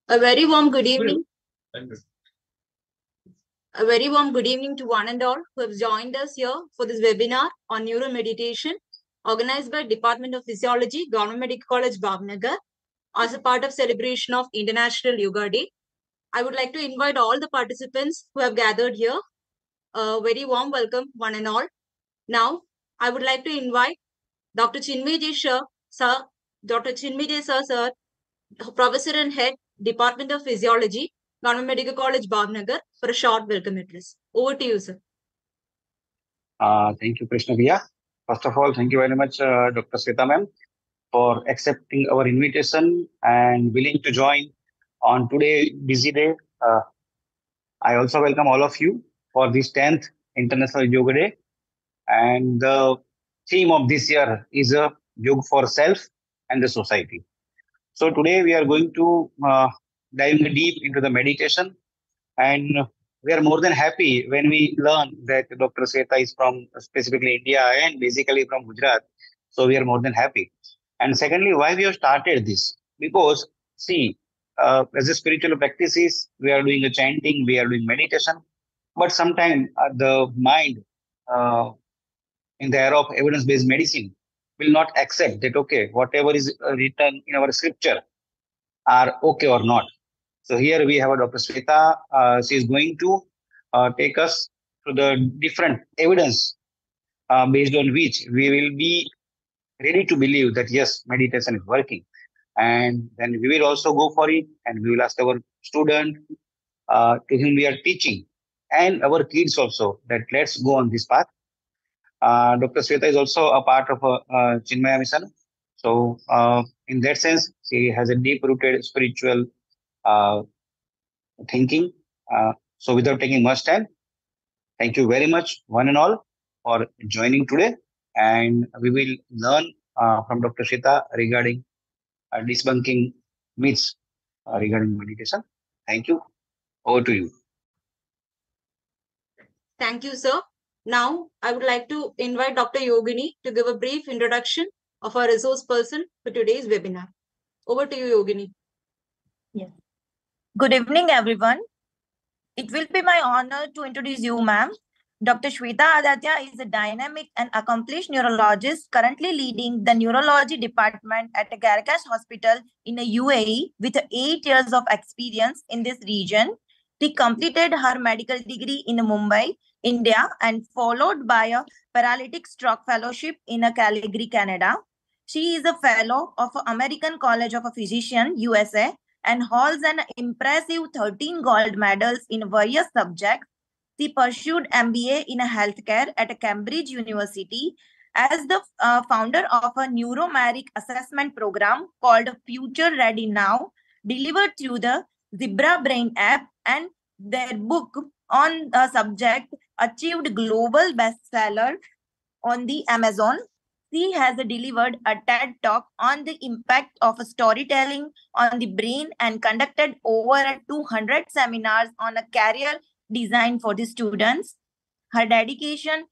A very warm good evening. A very warm good evening to one and all who have joined us here for this webinar on neuromeditation organized by Department of Physiology, Government Medical College, Bhavnagar as a part of celebration of International Yoga Day. I would like to invite all the participants who have gathered here. A very warm welcome, one and all. Now, I would like to invite Dr. Chinmay sir, Dr. Chinmay sir, Professor and Head, Department of Physiology, Government Medical College, Bhavnagar, for a short welcome address. Over to you, sir. Thank you, Krishna Priya. First of all, thank you very much, Dr. Sweta ma'am, for accepting our invitation and willing to join on today's busy day. I also welcome all of you for this 10th International Yoga Day. And the theme of this year is Yoga for Self and the Society. So today we are going to dive deep into the meditation, and we are more than happy when we learn that Dr. Sweta is from specifically India and basically from Gujarat. So we are more than happy. And secondly, why we have started this? Because see, as a spiritual practices, we are doing a chanting, we are doing meditation, but sometimes the mind uh, in the era of evidence-based medicine will not accept that, okay, whatever is written in our scripture are okay or not. So here we have a Dr. Sweta. She is going to take us to the different evidence based on which we will be ready to believe that yes, meditation is working. And then we will also go for it, and we will ask our student to whom we are teaching and our kids also that let's go on this path. Dr. Sweta is also a part of Chinmaya mission. So in that sense, she has a deep-rooted spiritual uh, thinking. So without taking much time, thank you very much, one and all, for joining today. And we will learn from Dr. Shita regarding debunking myths regarding meditation. Thank you. Over to you. Thank you, sir. Now, I would like to invite Dr. Yogini to give a brief introduction of our resource person for today's webinar. Over to you, Yogini. Yes. Good evening, everyone. It will be my honor to introduce you, ma'am. Dr. Shweta Aditya is a dynamic and accomplished neurologist currently leading the neurology department at a Garakas Hospital in the UAE with 8 years of experience in this region. She completed her medical degree in Mumbai, India, and followed by a paralytic stroke fellowship in Calgary, Canada. She is a fellow of American College of Physicians, USA, and holds an impressive 13 gold medals in various subjects. She pursued MBA in healthcare at Cambridge University as the founder of a neuromeric assessment program called Future Ready Now, delivered through the Zebra Brain app, and their book on the subject achieved global bestseller on the Amazon. She has delivered a TED talk on the impact of storytelling on the brain and conducted over 200 seminars on a career design for the students. Her dedication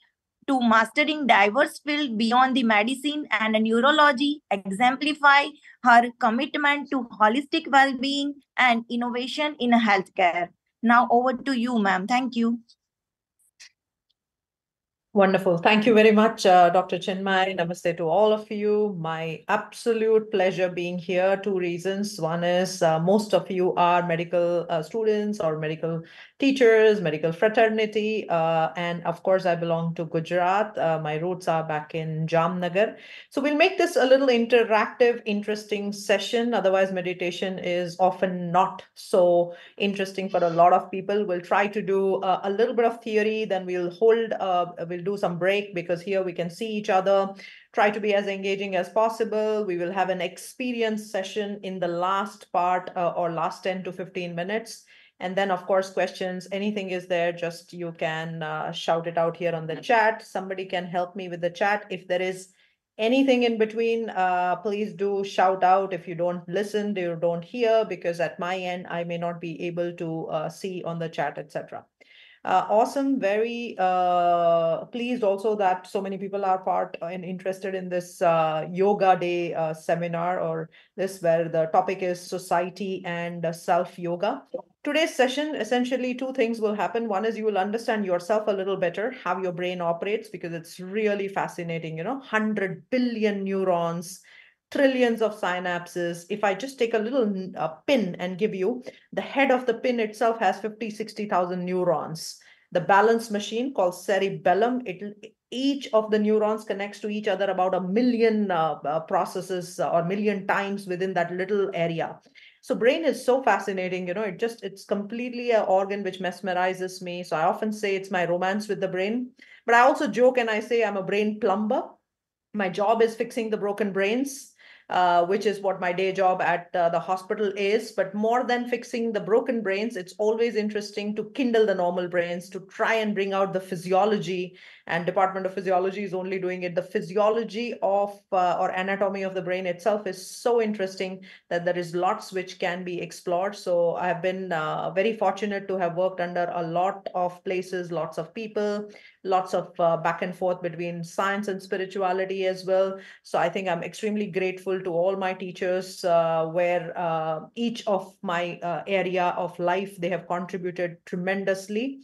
to mastering diverse fields beyond the medicine and neurology exemplify her commitment to holistic well-being and innovation in healthcare. Now over to you, ma'am. Thank you. Wonderful. Thank you very much, Dr. Chinmay. Namaste to all of you. My absolute pleasure being here. Two reasons. One is most of you are medical students or medical teachers, medical fraternity. And of course, I belong to Gujarat. My roots are back in Jamnagar. So we'll make this a little interactive, interesting session. Otherwise, meditation is often not so interesting for a lot of people. We'll try to do a little bit of theory, then we'll do some break because here we can see each other, try to be as engaging as possible. We will have an experience session in the last part or last 10 to 15 minutes. And then, of course, questions, anything is there, just you can shout it out here on the chat. Somebody can help me with the chat. If there is anything in between, please do shout out. If you don't listen, you don't hear, because at my end, I may not be able to see on the chat, etc. Awesome. Very pleased also that so many people are part and interested in this Yoga Day seminar, or this, where the topic is society and self-yoga. Today's session, essentially two things will happen. One is you will understand yourself a little better, how your brain operates, because it's really fascinating, 100 billion neurons, trillions of synapses. If I just take a little pin and give you, the head of the pin itself has 50, 60,000 neurons. The balance machine called cerebellum, each of the neurons connects to each other about a million processes or million times within that little area. So brain is so fascinating, it's completely an organ which mesmerizes me. So I often say it's my romance with the brain, but I also joke and I say I'm a brain plumber. My job is fixing the broken brains, which is what my day job at the hospital is. But more than fixing the broken brains, it's always interesting to kindle the normal brains, to try and bring out the physiology. And Department of Physiology is only doing it. The physiology of or anatomy of the brain itself is so interesting that there is lots which can be explored. So I have been very fortunate to have worked under a lot of places, lots of people, lots of back and forth between science and spirituality as well. So I think I'm extremely grateful to all my teachers, where each of my area of life, they have contributed tremendously.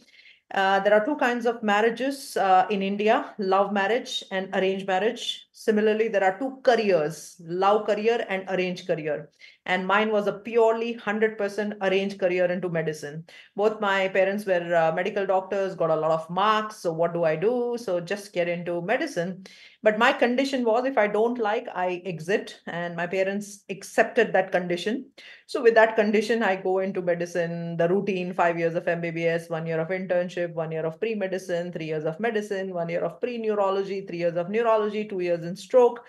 There are two kinds of marriages in India, love marriage and arranged marriage. Similarly, there are two careers, love career and arranged career. And mine was a purely 100% arranged career into medicine. Both my parents were medical doctors, got a lot of marks. So what do I do? So just get into medicine. But my condition was, if I don't like, I exit. And my parents accepted that condition. So with that condition, I go into medicine, the routine, 5 years of MBBS, 1 year of internship, 1 year of pre-medicine, 3 years of medicine, 1 year of pre-neurology, 3 years of neurology, 2 years in stroke.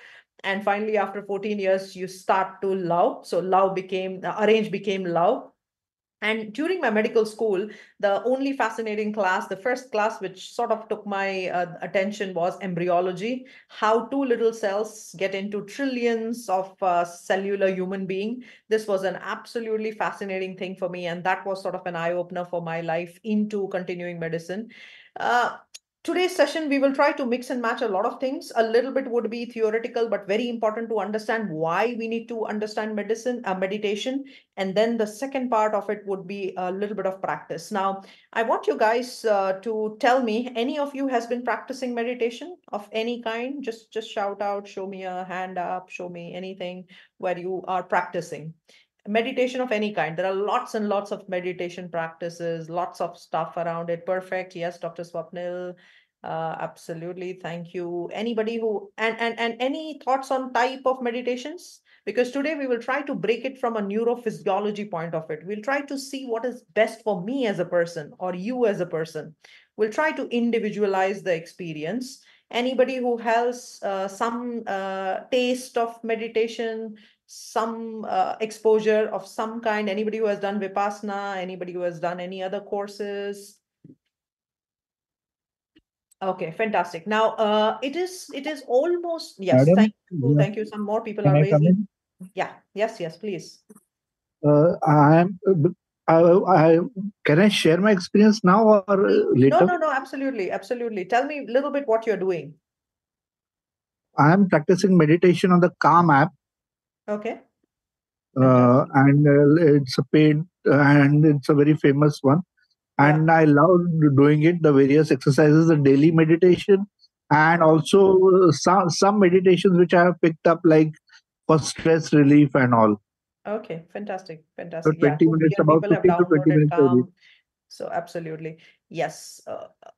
And finally, after 14 years, you start to love. So love became, arrange became love. And during my medical school, the only fascinating class, the first class which sort of took my attention, was embryology, how two little cells get into trillions of cellular human being. This was an absolutely fascinating thing for me. And that was sort of an eye-opener for my life into continuing medicine. Today's session, we will try to mix and match a lot of things. A little bit would be theoretical, but very important to understand why we need to understand meditation. And then the second part of it would be a little bit of practice. Now, I want you guys to tell me, any of you has been practicing meditation of any kind? Just shout out, show me a hand up, show me anything where you are practicing. Meditation of any kind. There are lots and lots of meditation practices, lots of stuff around it. Perfect. Yes, Dr. Swapnil. Absolutely. Thank you. Anybody who, and any thoughts on type of meditations? Because today we will try to break it from a neurophysiology point of it. We'll try to see what is best for me as a person or you as a person. We'll try to individualize the experience. Anybody who has some taste of meditation, some exposure of some kind, anybody who has done Vipassana, anybody who has done any other courses? Okay, fantastic. Now, it is almost, yes, Madam, thank you. Some more people can are I come raising. in? Yeah, yes, please. I am. Can I share my experience now or later? No, absolutely. Tell me a little bit what you're doing. I am practicing meditation on the Calm app. Okay. And it's a paid and it's a very famous one. And I love doing it, the various exercises, the daily meditation, and also some meditations which I have picked up, like for stress relief and all. Okay, fantastic. So 20 minutes, about People have 15 to 20 downloaded minutes a week. Calm. So absolutely. Yes.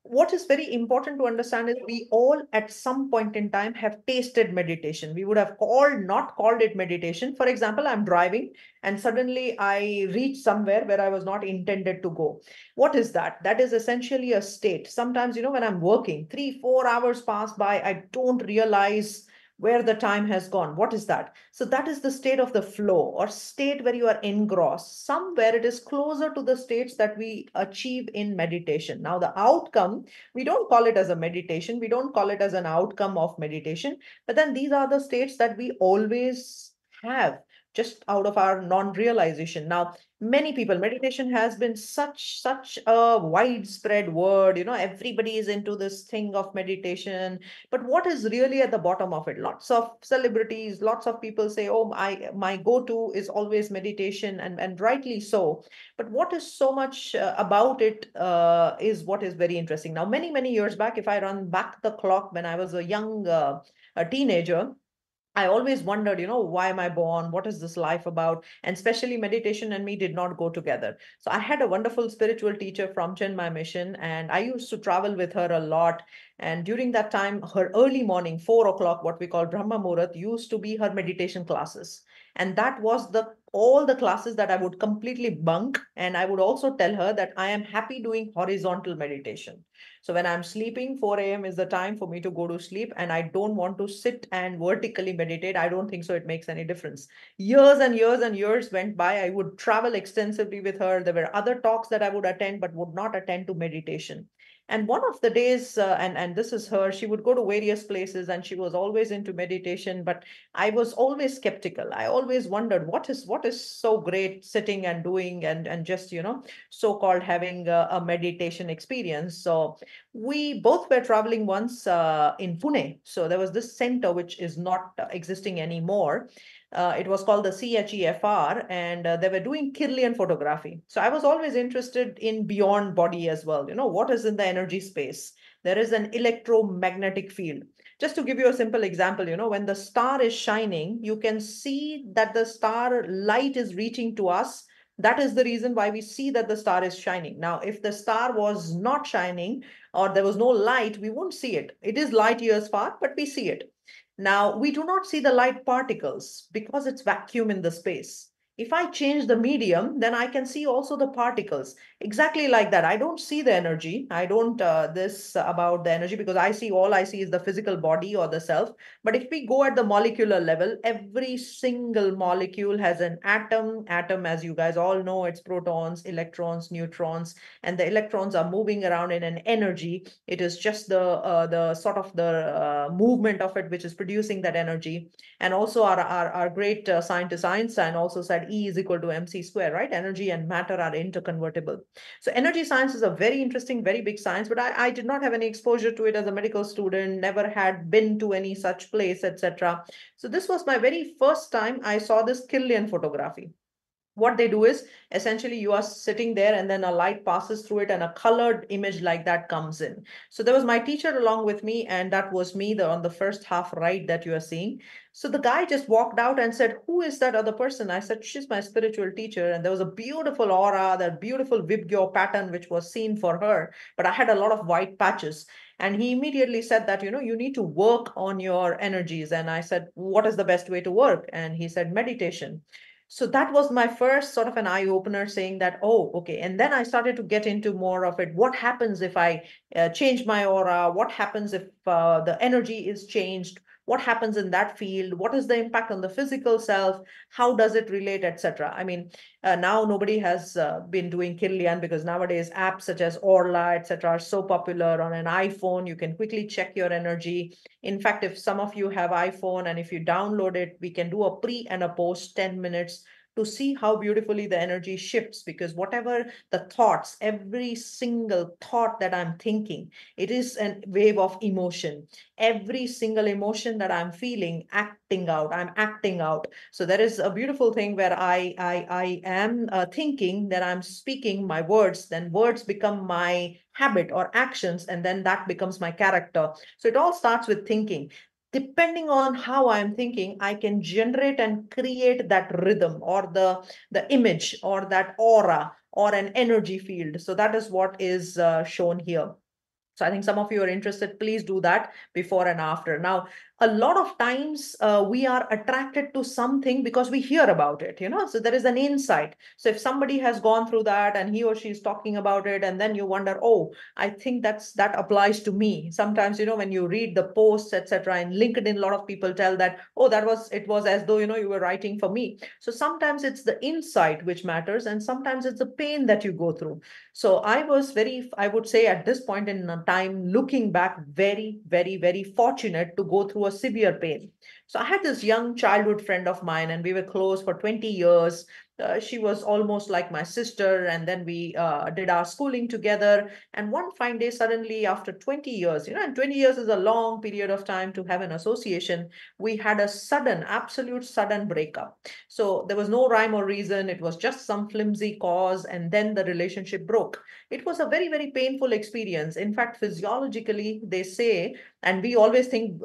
What is very important to understand is we all at some point in time have tasted meditation. We would have not called it meditation. For example, I'm driving and suddenly I reach somewhere where I was not intended to go. What is that? That is essentially a state. Sometimes, when I'm working, 3-4 hours pass by, I don't realize where the time has gone. What is that? So that is the state of the flow, or state where you are engrossed. Somewhere it is closer to the states that we achieve in meditation. Now, the outcome, we don't call it as a meditation. We don't call it as an outcome of meditation. But then these are the states that we always have. just out of our non-realization. Now, many people, meditation has been such a widespread word, everybody is into this thing of meditation. But what is really at the bottom of it? Lots of celebrities, lots of people say, oh, my go-to is always meditation, and rightly so. But what is so much about it is what is very interesting. Now, many years back, if I run back the clock, when I was a young a teenager, I always wondered, why am I born? What is this life about? And especially meditation and me did not go together. So I had a wonderful spiritual teacher from Chinmay Mission, and I used to travel with her a lot. And during that time, her early morning, 4 o'clock, what we call Brahma Muhurat, used to be her meditation classes. And that was all the classes that I would completely bunk. And I would also tell her that I am happy doing horizontal meditation. So when I'm sleeping, 4 a.m. is the time for me to go to sleep, and I don't want to sit and vertically meditate. I don't think so it makes any difference. Years and years and years went by. I would travel extensively with her. There were other talks that I would attend, but would not attend to meditation. And one of the days, and this is her, she would go to various places and she was always into meditation, but I was always skeptical. I always wondered what is so great sitting and doing and just, so-called having a meditation experience. So we both were traveling once in Pune. So there was this center which is not existing anymore. It was called the CHEFR, and they were doing Kirlian photography. So I was always interested in beyond body as well. What is in the energy space? There is an electromagnetic field. Just to give you a simple example, when the star is shining, you can see that the star light is reaching to us. That is the reason why we see that the star is shining. Now, if the star was not shining or there was no light, we won't see it. It is light years far, but we see it. Now, we do not see the light particles because it's vacuum in the space. If I change the medium, then I can see also the particles. Exactly like that. I don't see the energy. I don't this about the energy, because all I see is the physical body or the self. But if we go at the molecular level, every single molecule has an atom. Atom, as you guys all know, it's protons, electrons, neutrons, and the electrons are moving around in an energy. It is just the sort of the movement of it which is producing that energy. And also our great scientist Einstein also said E is equal to mc square, right? Energy and matter are interconvertible. So energy science is a very interesting, very big science, but I did not have any exposure to it as a medical student, never had been to any such place, etc. So this was my very first time I saw this Kirlian photography. What they do is essentially you are sitting there and then a light passes through it and a colored image like that comes in. So there was my teacher along with me, and that was me on the first half right that you are seeing. So the guy just walked out and said, who is that other person? I said, she's my spiritual teacher. And there was a beautiful aura, that beautiful Vibgyor pattern which was seen for her, but I had a lot of white patches. And he immediately said that, you need to work on your energies. And I said, what is the best way to work? And he said, meditation. So that was my first sort of an eye opener, saying that, oh, okay. And then I started to get into more of it. What happens if I change my aura? What happens if the energy is changed? What happens in that field? What is the impact on the physical self? How does it relate, etc.? I mean, now nobody has been doing Kirlian, because nowadays apps such as Orla, etc. are so popular. On an iPhone, you can quickly check your energy. In fact, if some of you have iPhone and if you download it, we can do a pre and a post 10 minutes to see how beautifully the energy shifts, because whatever the thoughts, every single thought that I'm thinking, it is a wave of emotion. Every single emotion that I'm feeling, I'm acting out. So there is a beautiful thing where I am thinking, that I'm speaking my words, then words become my habit or actions, and then that becomes my character. So it all starts with thinking. Depending on how I'm thinking, I can generate and create that rhythm or the image or that aura or an energy field. So that is what is shown here. So I think some of you are interested, please do that before and after. Now, a lot of times we are attracted to something because we hear about it, so there is an insight. So if somebody has gone through that and he or she is talking about it, and then you wonder, oh, I think that applies to me. Sometimes, when you read the posts, etc. in LinkedIn, a lot of people tell that, oh, it was as though, you were writing for me. So sometimes it's the insight which matters, and sometimes it's the pain that you go through. So I would say at this point in time, looking back, very, very, very fortunate to go through a a severe pain. So I had this young childhood friend of mine, and we were close for 20 years. She was almost like my sister, and then we did our schooling together. And one fine day, suddenly, after 20 years, and 20 years is a long period of time to have an association, we had a sudden, absolute sudden breakup. So there was no rhyme or reason. It was just some flimsy cause, and then the relationship broke. It was a very, very painful experience. In fact, physiologically, they say, and we always think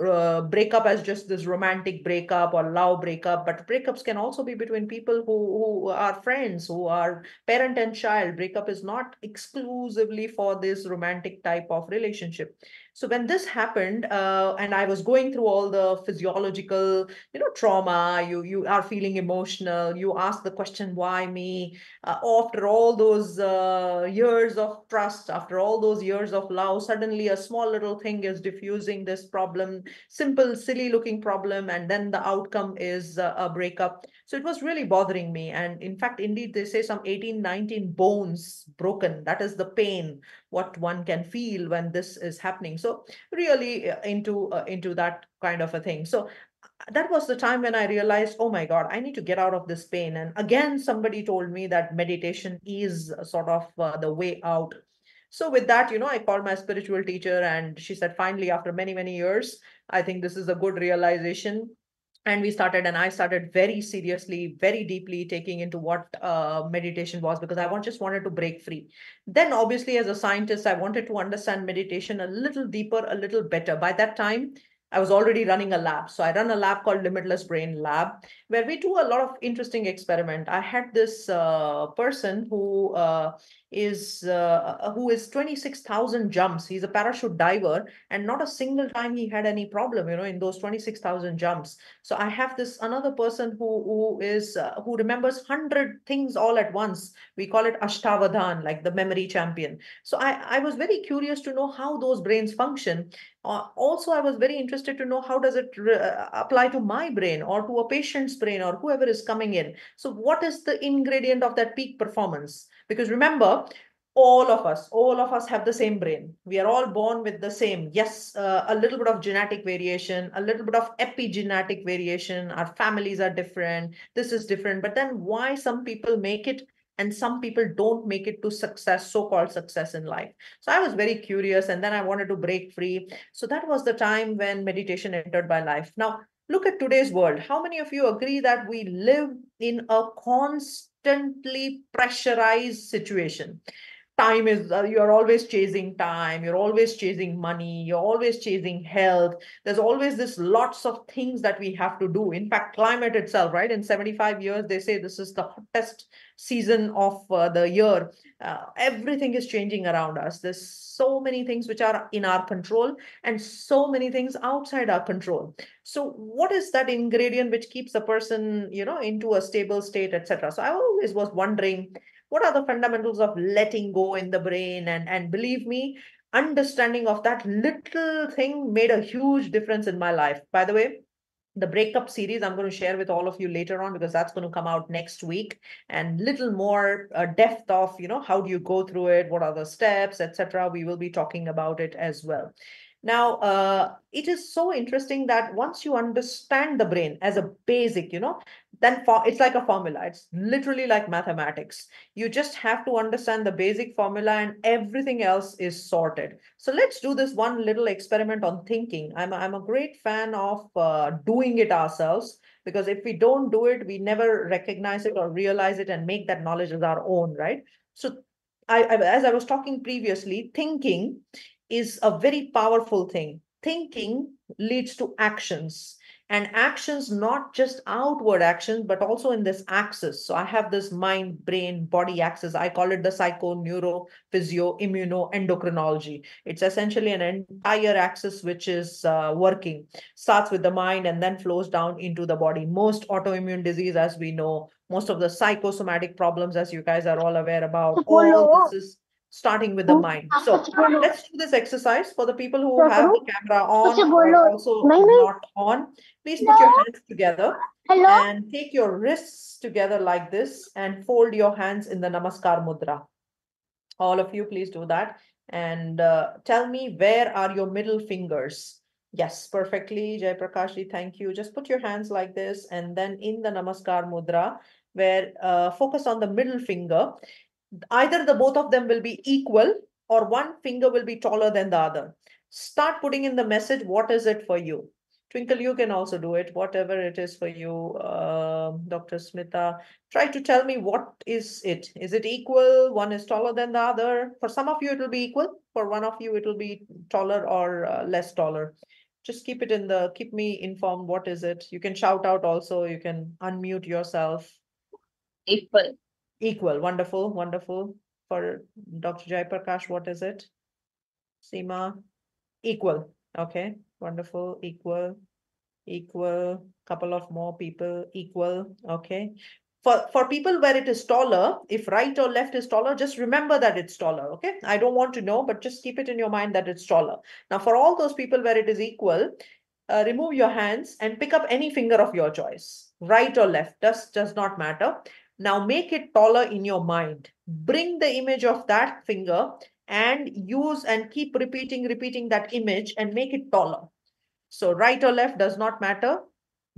breakup as just this romantic breakup or love breakup, but breakups can also be between people who are friends, who are parent and child. Breakup is not exclusively for this romantic type of relationship. So when this happened, and I was going through all the physiological, trauma, you are feeling emotional, you ask the question, why me? After all those years of trust, after all those years of love, suddenly a small little thing is diffusing this problem, simple, silly looking problem, and then the outcome is a breakup. So it was really bothering me. And in fact, indeed, they say some 18, 19 bones broken. That is the pain, what one can feel when this is happening. So really into that kind of a thing. So that was the time when I realized, oh my God, I need to get out of this pain. And again, somebody told me that meditation is sort of the way out. So with that, I called my spiritual teacher, and she said, finally, after many, many years, I think this is a good realization. And I started very seriously, very deeply taking into what meditation was, because I just wanted to break free. Then obviously, as a scientist, I wanted to understand meditation a little deeper, a little better. By that time, I was already running a lab. So I run a lab called Limitless Brain Lab, where we do a lot of interesting experiment. I had this person who is 26,000 jumps. He's a parachute diver, and not a single time he had any problem, in those 26,000 jumps. So I have this another person who remembers 100 things all at once. We call it Ashtavadhan, like the memory champion. So I was very curious to know how those brains function. Also, I was very interested to know how does it apply to my brain or to a patient's brain or whoever is coming in. So what is the ingredient of that peak performance? Because remember, all of us have the same brain. We are all born with the same. Yes, a little bit of genetic variation, a little bit of epigenetic variation. Our families are different. This is different. But then why some people make it and some people don't make it to success, so-called success in life? So I was very curious, and then I wanted to break free. So that was the time when meditation entered my life. Now, look at today's world. How many of you agree that we live in a constantly pressurized situation? Time is, you're always chasing time, you're always chasing money, you're always chasing health. There's always this lots of things that we have to do. In fact, climate itself, right? In 75 years, they say this is the hottest season of the year. Everything is changing around us. There's so many things which are in our control and so many things outside our control. So what is that ingredient which keeps a person, into a stable state, etc.? So I always was wondering, what are the fundamentals of letting go in the brain? And believe me, understanding of that little thing made a huge difference in my life. By the way, the breakup series I'm going to share with all of you later on, because that's going to come out next week, and little more depth of, how do you go through it? What are the steps, etc. We will be talking about it as well. Now, it is so interesting that once you understand the brain as a basic, then it's like a formula. It's literally like mathematics. You just have to understand the basic formula and everything else is sorted. So let's do this one little experiment on thinking. I'm a great fan of doing it ourselves, because if we don't do it, we never recognize it or realize it and make that knowledge as our own, right? So as I was talking previously, thinking is a very powerful thing. Thinking leads to actions, and actions, not just outward actions, but also in this axis. So I have this mind, brain, body axis. I call it the psycho, neuro, physio, immuno, endocrinology. It's essentially an entire axis which is working, starts with the mind and then flows down into the body. Most autoimmune disease, as we know, most of the psychosomatic problems, as you guys are all aware about, all this is starting with the mind. So let's do this exercise. For the people who have the camera on or also not on, please put your hands together and take your wrists together like this and fold your hands in the Namaskar Mudra. All of you, please do that. And tell me, where are your middle fingers? Yes, perfectly, Jai Prakashji, thank you. Just put your hands like this, and then in the Namaskar Mudra, where focus on the middle finger. Either the both of them will be equal or one finger will be taller than the other. Start putting in the message, what is it for you? Twinkle, you can also do it, whatever it is for you. Dr. Smita, try to tell me what is it? Is it equal? One is taller than the other. For some of you, it will be equal. For one of you, it will be taller or less taller. Just keep it in the, keep me informed. What is it? You can shout out also. You can unmute yourself. Equal. Equal. Wonderful. Wonderful. For Dr. Jai Prakash, what is it? Seema. Equal. Okay. Wonderful. Equal. Equal. Couple of more people. Equal. Okay. For people where it is taller, if right or left is taller, just remember that it's taller. Okay. I don't want to know, but just keep it in your mind that it's taller. Now, for all those people where it is equal, remove your hands and pick up any finger of your choice. Right or left does not matter. Now make it taller in your mind. Bring the image of that finger and use and keep repeating that image and make it taller. So right or left does not matter.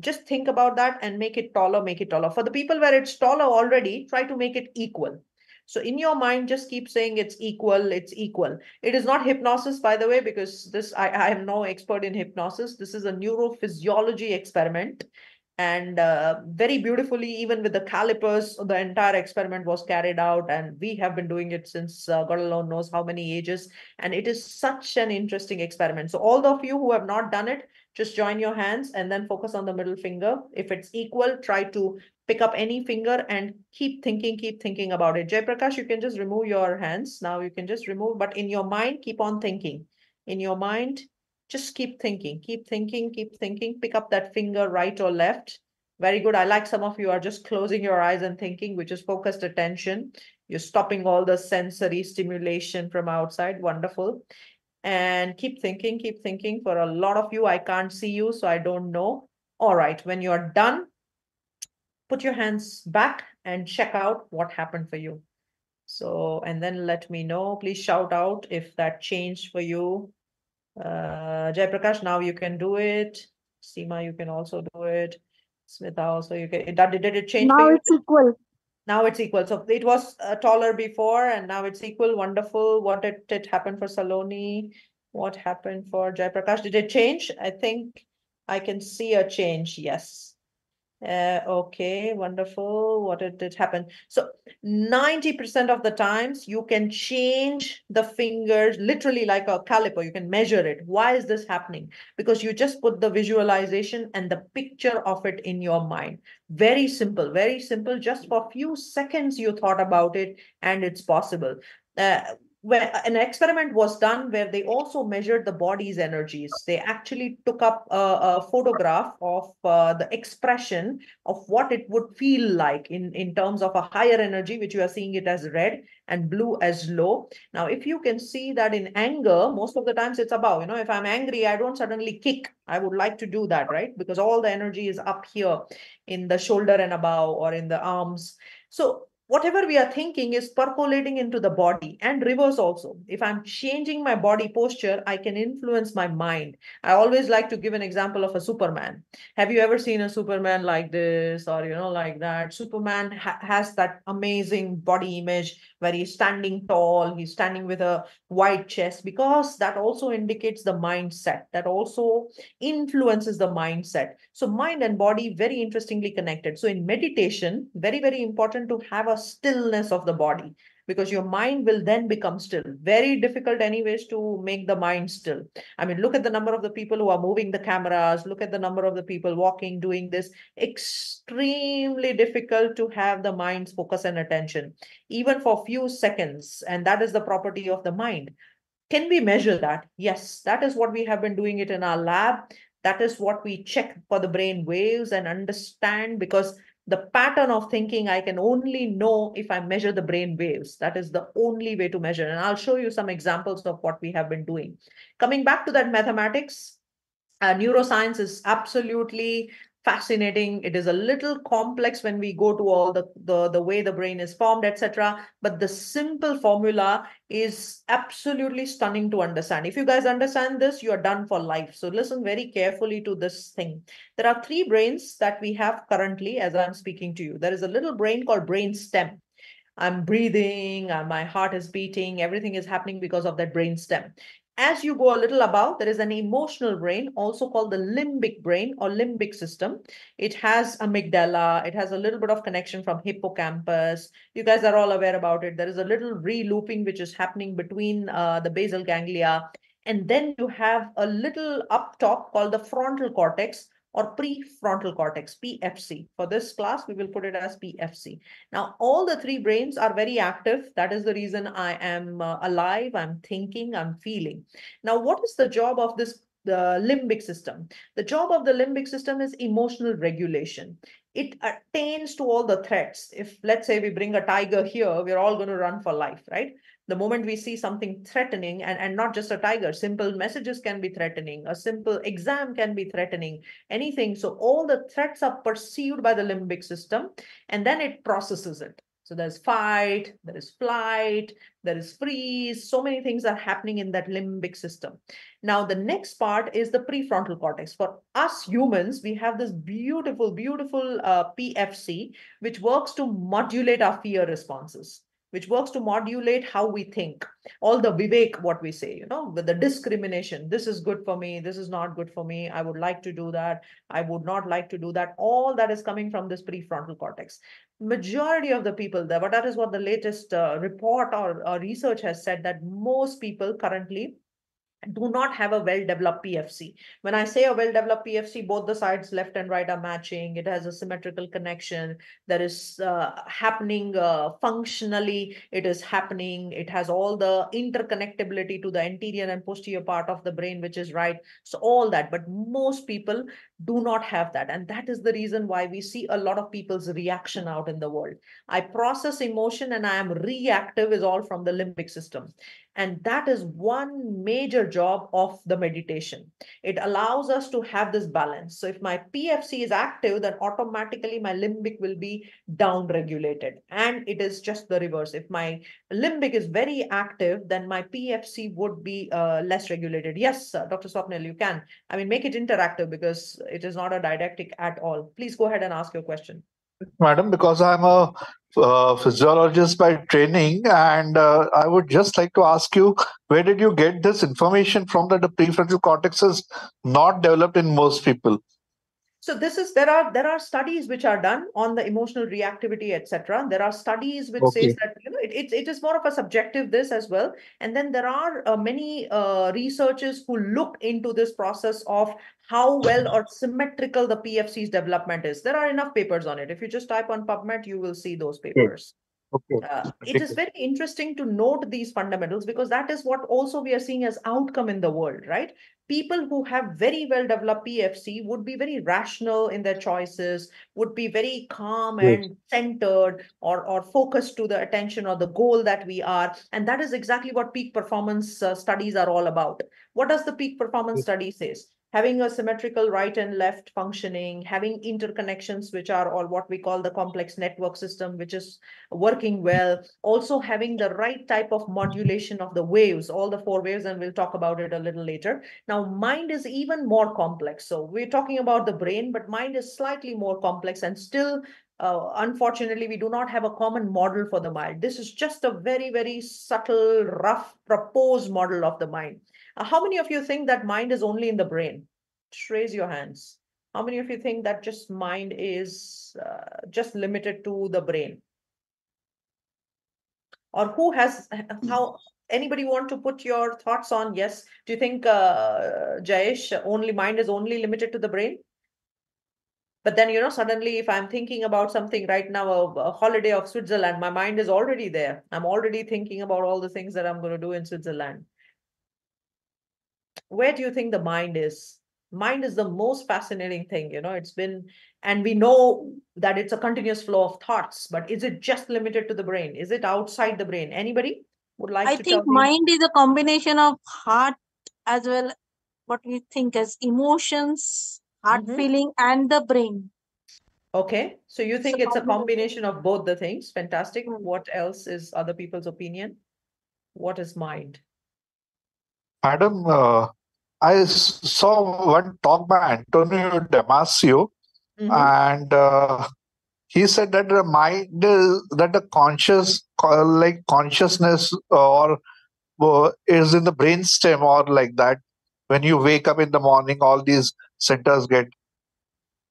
Just think about that and make it taller, make it taller. For the people where it's taller already, try to make it equal. So in your mind, just keep saying it's equal, it's equal. It is not hypnosis, by the way, because this I am no expert in hypnosis. This is a neurophysiology experiment. And very beautifully, even with the calipers, the entire experiment was carried out. And we have been doing it since God alone knows how many ages. And it is such an interesting experiment. So all of you who have not done it, just join your hands and then focus on the middle finger. If it's equal, try to pick up any finger and keep thinking about it. Jai Prakash, you can just remove your hands. Now you can just remove, but in your mind, keep on thinking. In your mind, just keep thinking, pick up that finger, right or left. Very good. I like some of you are just closing your eyes and thinking, which is focused attention. You're stopping all the sensory stimulation from outside. Wonderful. And keep thinking. For a lot of you, I can't see you, so I don't know. All right, when you're done, put your hands back and check out what happened for you. So, and then let me know. Please shout out if that changed for you. Jai Prakash, now you can do it. Seema, you can also do it. Smita also, you can. Did it change for you? Now it's equal. Now it's equal. So it was taller before and now it's equal. Wonderful. What did it happen for Saloni? What happened for Jai Prakash? Did it change? I think I can see a change. Yes. Okay, wonderful. What did happen? So 90% of the times you can change the fingers literally like a caliper. You can measure it. Why is this happening? Because you just put the visualization and the picture of it in your mind. Very simple, very simple. Just for a few seconds you thought about it and it's possible. Where an experiment was done where they also measured the body's energies. They actually took up a photograph of the expression of what it would feel like in terms of a higher energy, which you are seeing it as red and blue as low. Now, if you can see that in anger, most of the times it's above, if I'm angry, I don't suddenly kick. I would like to do that, right? Because all the energy is up here in the shoulder and above or in the arms. So whatever we are thinking is percolating into the body and reverse also. If I'm changing my body posture, I can influence my mind. I always like to give an example of a Superman. Have you ever seen a Superman like this or, like that? Superman has that amazing body image where he's standing tall, he's standing with a wide chest, because that also indicates the mindset. That also influences the mindset. So mind and body very interestingly connected. So in meditation, very, very important to have a stillness of the body, because your mind will then become still. Very difficult anyways to make the mind still. I mean, look at the number of the people who are moving the cameras, look at the number of the people walking, doing this. Extremely difficult to have the mind's focus and attention, even for few seconds. And that is the property of the mind. Can we measure that? Yes, that is what we have been doing it in our lab. That is what we check for the brain waves and understand, because the pattern of thinking I can only know if I measure the brain waves. That is the only way to measure. And I'll show you some examples of what we have been doing. Coming back to that mathematics, neuroscience is absolutely fascinating. It is a little complex when we go to all the way the brain is formed, etc. But the simple formula is absolutely stunning to understand. If you guys understand this, you are done for life. So listen very carefully to this thing. There are three brains that we have currently as I'm speaking to you. There is a little brain called brain stem. I'm breathing, my heart is beating, everything is happening because of that brain stem. As you go a little above, there is an emotional brain, also called the limbic brain or limbic system. It has amygdala. It has a little bit of connection from hippocampus. You guys are all aware about it. There is a little re-looping which is happening between the basal ganglia. And then you have a little up top called the frontal cortex or prefrontal cortex, PFC. For this class, we will put it as PFC. Now, all the three brains are very active. That is the reason I am alive, I'm thinking, I'm feeling. Now, what is the job of this limbic system? The job of the limbic system is emotional regulation. It attains to all the threats. If, let's say, we bring a tiger here, we're all going to run for life, right? The moment we see something threatening, and not just a tiger, simple messages can be threatening, a simple exam can be threatening, anything. So all the threats are perceived by the limbic system, and then it processes it. So there's fight, there is flight, there is freeze. So many things are happening in that limbic system. Now, the next part is the prefrontal cortex. For us humans, we have this beautiful, beautiful PFC, which works to modulate our fear responses, which works to modulate how we think. All the vivek, what we say, with the discrimination, this is good for me, this is not good for me, I would like to do that, I would not like to do that. All that is coming from this prefrontal cortex. Majority of the people there, but that is what the latest report or research has said, that most people currently do not have a well-developed PFC. When I say a well-developed PFC, both the sides left and right are matching. It has a symmetrical connection. There is happening functionally. It is happening. It has all the interconnectability to the anterior and posterior part of the brain, which is right. So all that, but most people do not have that. And that is the reason why we see a lot of people's reaction out in the world. I process emotion and I am reactive is all from the limbic system. And that is one major job of the meditation. It allows us to have this balance. So if my PFC is active, then automatically my limbic will be down-regulated. And it is just the reverse. If my limbic is very active, then my PFC would be less regulated. Yes, Dr. Swapnil, you can. I mean, make it interactive because it is not a didactic at all. Please go ahead and ask your question. Madam, because I'm a physiologist by training, and I would just like to ask you, where did you get this information from that the prefrontal cortex is not developed in most people? So this is there are studies which are done on the emotional reactivity, etc. There are studies which says that it is more of a subjective this as well. And then there are many researchers who look into this process of how well or symmetrical the PFC's development is. There are enough papers on it. If you just type on PubMed, you will see those papers. It is very interesting to note these fundamentals because that is what also we are seeing as outcome in the world, right? People who have very well developed PFC would be very rational in their choices, would be very calm and centered or focused to the attention or the goal that we are. And that is exactly what peak performance studies are all about. What does the peak performance study says? Having a symmetrical right and left functioning, having interconnections, which are all what we call the complex network system, which is working well, also having the right type of modulation of the waves, all the four waves, and we'll talk about it a little later. Now, mind is even more complex. So we're talking about the brain, but mind is slightly more complex and still unfortunately, we do not have a common model for the mind. This is just a very, very subtle, rough, proposed model of the mind. How many of you think that mind is only in the brain? Just raise your hands. How many of you think that just mind is just limited to the brain? Or who has, anybody want to put your thoughts on? Yes. Do you think, Jayesh, mind is only limited to the brain? But then, suddenly if I'm thinking about something right now, a holiday of Switzerland, my mind is already there. I'm already thinking about all the things that I'm going to do in Switzerland. Where do you think the mind is? Mind is the most fascinating thing, it's been, and we know that it's a continuous flow of thoughts, but is it just limited to the brain? Is it outside the brain? Anybody would like to tell me? I think mind is a combination of heart as well, what we think as emotions, heart Mhm. feeling, and the brain. Okay, so you think it's a combination of both the things. Fantastic. Hmm. What else is other people's opinion? What is mind? Madam, saw one talk by Antonio Damasio, Mhm. and he said that the mind is that the like consciousness or is in the brainstem or like that. When you wake up in the morning, all these centers get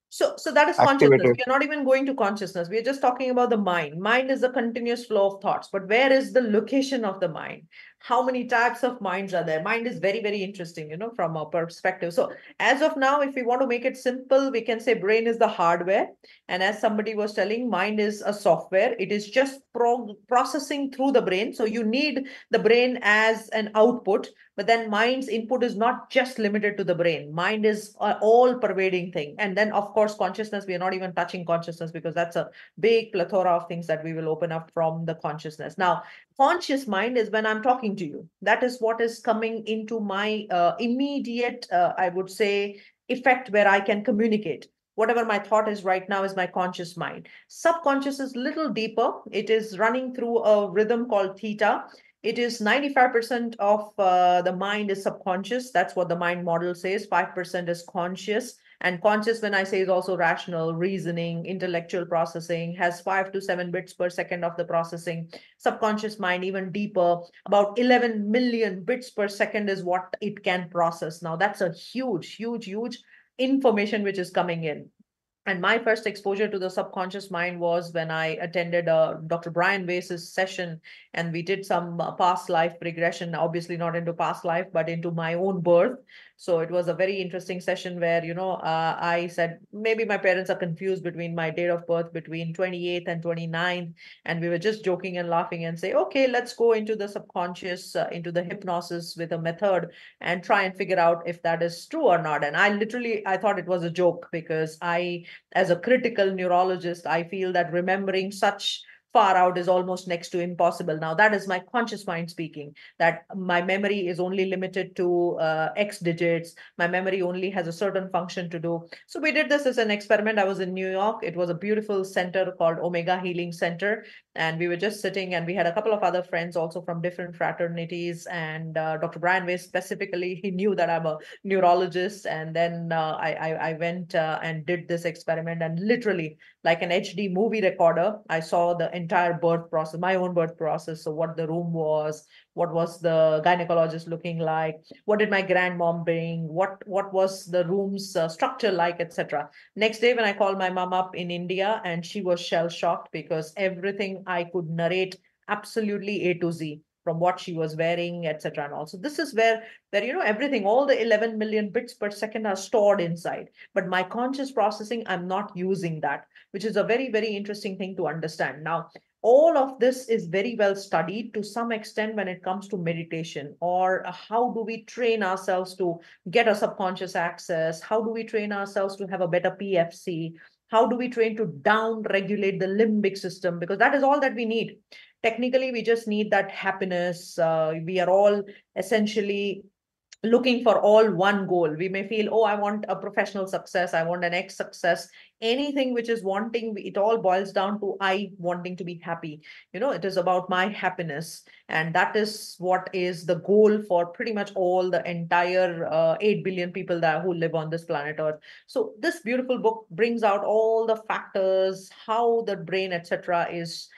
So that is consciousness. activated. We are not even going to consciousness. We are just talking about the mind. Mind is a continuous flow of thoughts. But where is the location of the mind? How many types of minds are there? Mind is very, very interesting, from a perspective. So as of now, if we want to make it simple, we can say brain is the hardware. And as somebody was telling, mind is a software. It is just processing through the brain. So you need the brain as an output. But then mind's input is not just limited to the brain. Mind is an all pervading thing. And then, of course, consciousness, we are not even touching consciousness because that's a big plethora of things that we will open up from the consciousness. Now, conscious mind is when I'm talking to you. That is what is coming into my immediate, I would say, effect where I can communicate. Whatever my thought is right now is my conscious mind. Subconscious is little deeper. It is running through a rhythm called theta. It is 95% of the mind is subconscious. That's what the mind model says. 5% is conscious. And conscious, when I say, is also rational, reasoning, intellectual processing, has 5 to 7 bits per second of the processing. Subconscious mind, even deeper, about 11 million bits per second is what it can process. Now, that's a huge, huge, huge information which is coming in. And my first exposure to the subconscious mind was when I attended Dr. Brian Weiss's session, and we did some past life regression, obviously not into past life, but into my own birth. So it was a very interesting session where, I said, maybe my parents are confused between my date of birth between 28th and 29th. And we were just joking and laughing and say, okay, let's go into the subconscious, into the hypnosis with a method and try and figure out if that is true or not. And I thought it was a joke because as a critical neurologist, I feel that remembering such far out is almost next to impossible. Now, that is my conscious mind speaking, that my memory is only limited to X digits. My memory only has a certain function to do. So we did this as an experiment. I was in New York. It was a beautiful center called Omega Healing Center. And we were just sitting, and we had a couple of other friends also from different fraternities. And Dr. Brian Weiss specifically, he knew that I'm a neurologist. And then I went and did this experiment, and literally like an HD movie recorder, I saw the entire birth process, my own birth process. So what the room was, what was the gynecologist looking like, what did my grandmom bring, what was the room's structure like, etc. Next day when I called my mom up in India, and she was shell shocked because everything I could narrate absolutely A to Z, from what she was wearing, etc. And also this is where everything, all the 11 million bits per second are stored inside. But my conscious processing, I'm not using that, which is a very, very interesting thing to understand. Now, all of this is very well studied to some extent when it comes to meditation, or how do we train ourselves to get a subconscious access? How do we train ourselves to have a better PFC? How do we train to down regulate the limbic system? Because that is all that we need. Technically, we just need that happiness. We are all essentially looking for all one goal. We may feel, oh, I want a professional success, I want an X success. Anything which is wanting, it all boils down to I wanting to be happy. It is about my happiness. And that is what is the goal for pretty much all the entire 8 billion people who live on this planet Earth. So this beautiful book brings out all the factors, how the brain, etc., is,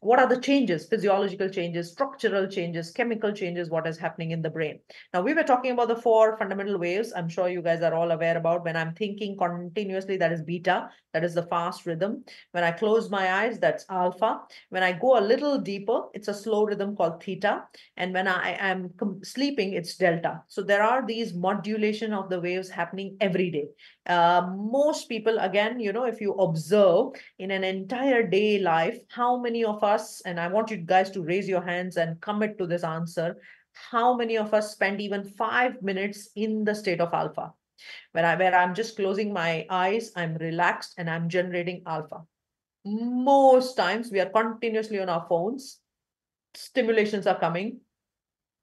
what are the changes, physiological changes, structural changes, chemical changes, what is happening in the brain. Now, we were talking about the 4 fundamental waves. I'm sure you guys are all aware about. When I'm thinking continuously, that is beta, that is the fast rhythm. When I close my eyes, that's alpha. When I go a little deeper, it's a slow rhythm called theta. And when I am sleeping, it's delta. So there are these modulation of the waves happening every day. Most people, again, if you observe in an entire day life, how many of us, and I want you guys to raise your hands and commit to this answer, how many of us spend even 5 minutes in the state of alpha? Where I'm just closing my eyes, I'm relaxed, and I'm generating alpha. Most times we are continuously on our phones. Stimulations are coming.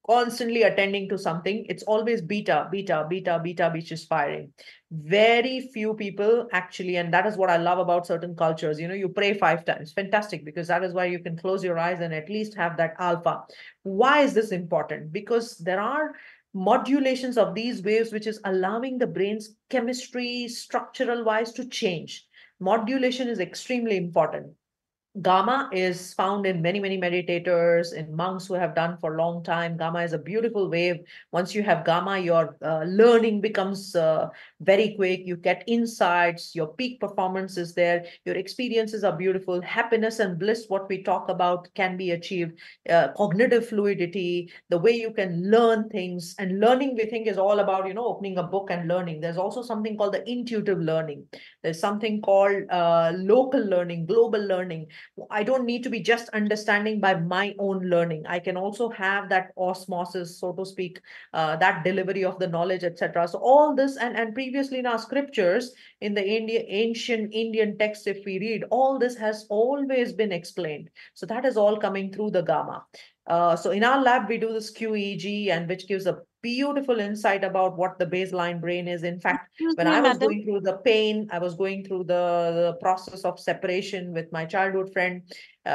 constantly attending to something, it's always beta, which is firing. Very few people actually, and that is what I love about certain cultures. You pray 5 times. Fantastic, because that is why you can close your eyes and at least have that alpha. Why is this important? Because there are modulations of these waves, which is allowing the brain's chemistry, structural wise, to change. Modulation is extremely important. Gamma is found in many, many meditators, in monks who have done for a long time. Gamma is a beautiful wave. Once you have gamma, your learning becomes very quick. You get insights, your peak performance is there, your experiences are beautiful. Happiness and bliss, what we talk about, can be achieved. Cognitive fluidity, the way you can learn things. And learning, we think, is all about, opening a book and learning. There's also something called the intuitive learning. There's something called local learning, global learning. I don't need to be just understanding by my own learning. I can also have that osmosis, so to speak, that delivery of the knowledge, etc. So all this, and previously in our scriptures, in the ancient Indian text, if we read, all this has always been explained. So that is all coming through the gamma. So in our lab, we do this QEEG, and which gives a beautiful insight about what the baseline brain is. In fact, when I was going through the pain, I was going through the process of separation with my childhood friend.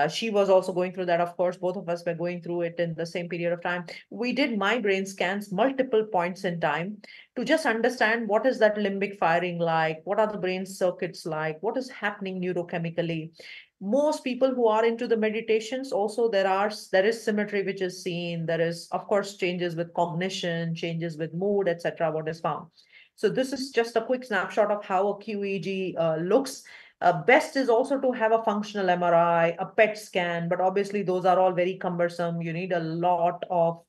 She was also going through that. Of course, both of us were going through it in the same period of time. We did my brain scans multiple points in time to just understand what is that limbic firing like, what are the brain circuits like, what is happening neurochemically. Most people who are into the meditations, also there is symmetry which is seen. There is, of course, changes with cognition, changes with mood, etc. what is found. So this is just a quick snapshot of how a QEEG looks. Best is also to have a functional MRI, a PET scan, but obviously those are all very cumbersome. You need a lot of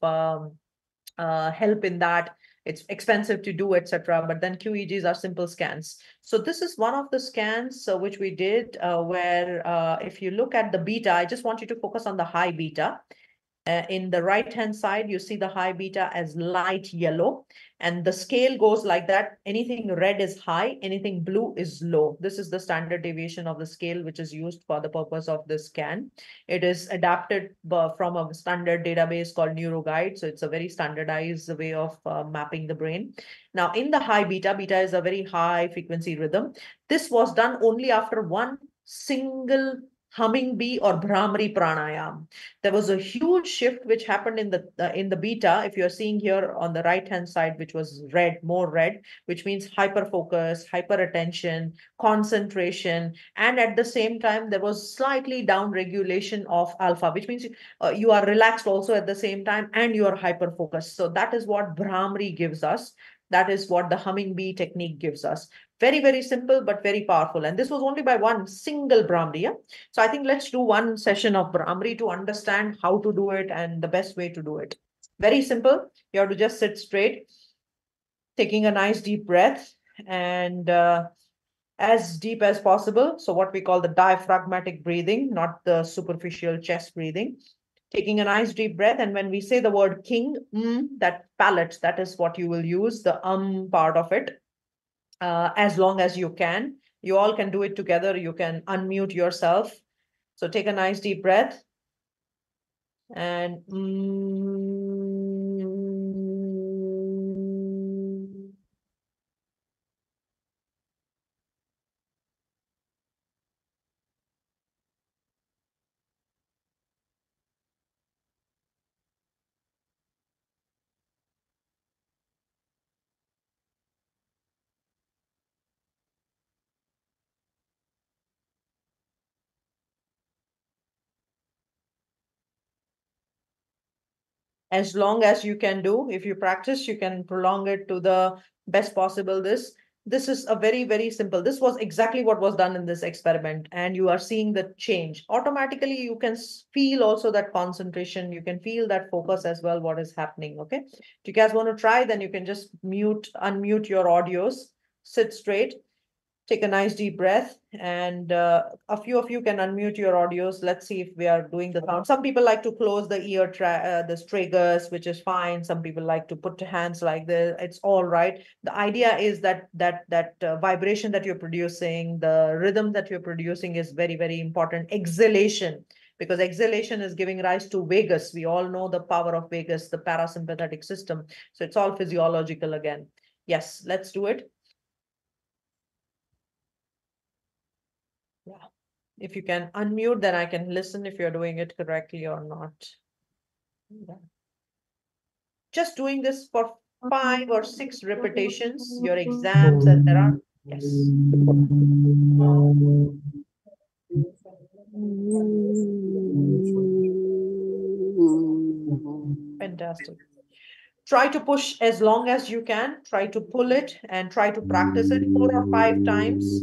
help in that. It's expensive to do, etc. But then QEEGs are simple scans. So this is one of the scans which we did where if you look at the beta, I just want you to focus on the high beta. In the right-hand side, you see the high beta as light yellow, and the scale goes like that. Anything red is high, anything blue is low. This is the standard deviation of the scale, which is used for the purpose of this scan. It is adapted from a standard database called NeuroGuide. So it's a very standardized way of mapping the brain. Now, in the high beta, beta is a very high frequency rhythm. This was done only after one single humming bee or Bhramari pranayam. There was a huge shift which happened in the beta. If you're seeing here on the right hand side, which was red, more red, which means hyper focus, hyper attention, concentration, and at the same time there was slightly down regulation of alpha, which means you are relaxed also at the same time, and you are hyper focused. So that is what Bhramari gives us. That is what the humming bee technique gives us. Very, very simple, but very powerful. And this was only by one single Bhramari. Yeah? So I think let's do one session of Bhramari to understand how to do it and the best way to do it. Very simple. You have to just sit straight, taking a nice deep breath, and as deep as possible. So what we call the diaphragmatic breathing, not the superficial chest breathing. Taking a nice deep breath. And when we say the word king, that palate, that is what you will use, the part of it, as long as you can. You all can do it together. You can unmute yourself. So take a nice deep breath. And as long as you can do, if you practice, you can prolong it to the best possible. This is a very, very simple. This was exactly what was done in this experiment, and you are seeing the change. Automatically, you can feel also that concentration. You can feel that focus as well, what is happening, okay? If you guys want to try, then you can just unmute your audios, sit straight, take a nice deep breath, and a few of you can unmute your audios. Let's see if we are doing the sound. Some people like to close the ear, the tragus, which is fine. Some people like to put hands like this. It's all right. The idea is that vibration that you're producing, the rhythm that you're producing is very, very important. Exhalation. because exhalation is giving rise to vagus. We all know the power of vagus, the parasympathetic system. So it's all physiological again. Yes, let's do it. Yeah. If you can unmute, then I can listen if you're doing it correctly or not. Yeah. Just doing this for 5 or 6 repetitions, your exams, and there are, yes. Fantastic. Try to push as long as you can, try to pull it and try to practice it 4 or 5 times.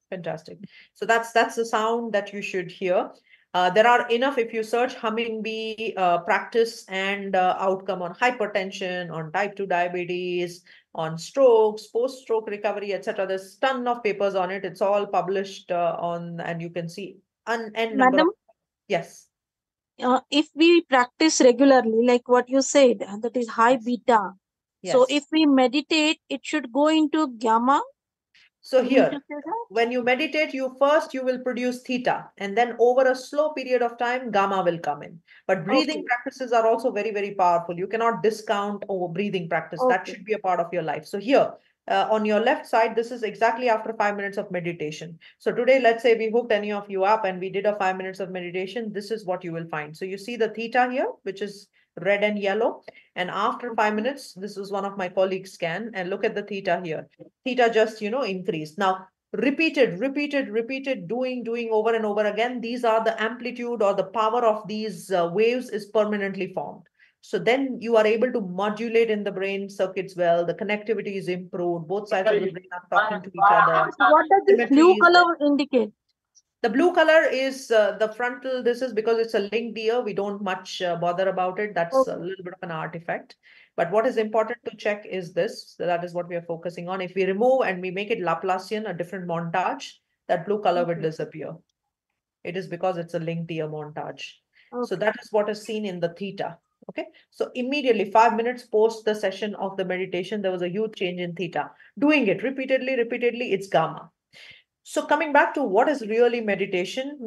Fantastic. So that's the sound that you should hear. There are enough, if you search humming bee practice and outcome on hypertension, on type 2 diabetes, on strokes, post-stroke recovery, etc. There's a ton of papers on it. It's all published on, and you can see an number Madam, of, yes. If we practice regularly, like what you said, that is high beta. So Yes. if we meditate, it should go into gamma. So You mean here, to say that? when you meditate, you will produce theta, and then over a slow period of time, gamma will come in. But breathing Okay. practices are also very, very powerful. You cannot discount breathing practice. That Okay. should be a part of your life. So here, on your left side, this is exactly after 5 minutes of meditation. So today, let's say we hooked any of you up and we did a 5 minutes of meditation. This is what you will find. So you see the theta here, which is red and yellow. And after 5 minutes, this is one of my colleagues' scan, and look at the theta here. Theta just, increased. Now, repeated, doing over and over again. These are the amplitude or the power of these waves is permanently formed. So then you are able to modulate in the brain circuits well. The connectivity is improved. Both sides of the brain are talking to each other. So what does this Symmetry blue is there. color indicate? The blue color is the frontal. This is because it's a linked ear. We don't much bother about it. That's Okay. a little bit of an artifact. But what is important to check is this. So that is what we are focusing on. If we remove and we make it Laplacian, a different montage, that blue color will disappear. It is because it's a linked ear montage. So that is what is seen in the theta. Okay. So immediately 5 minutes post the session of the meditation, there was a huge change in theta. Doing it repeatedly, it's gamma. So coming back to what is really meditation,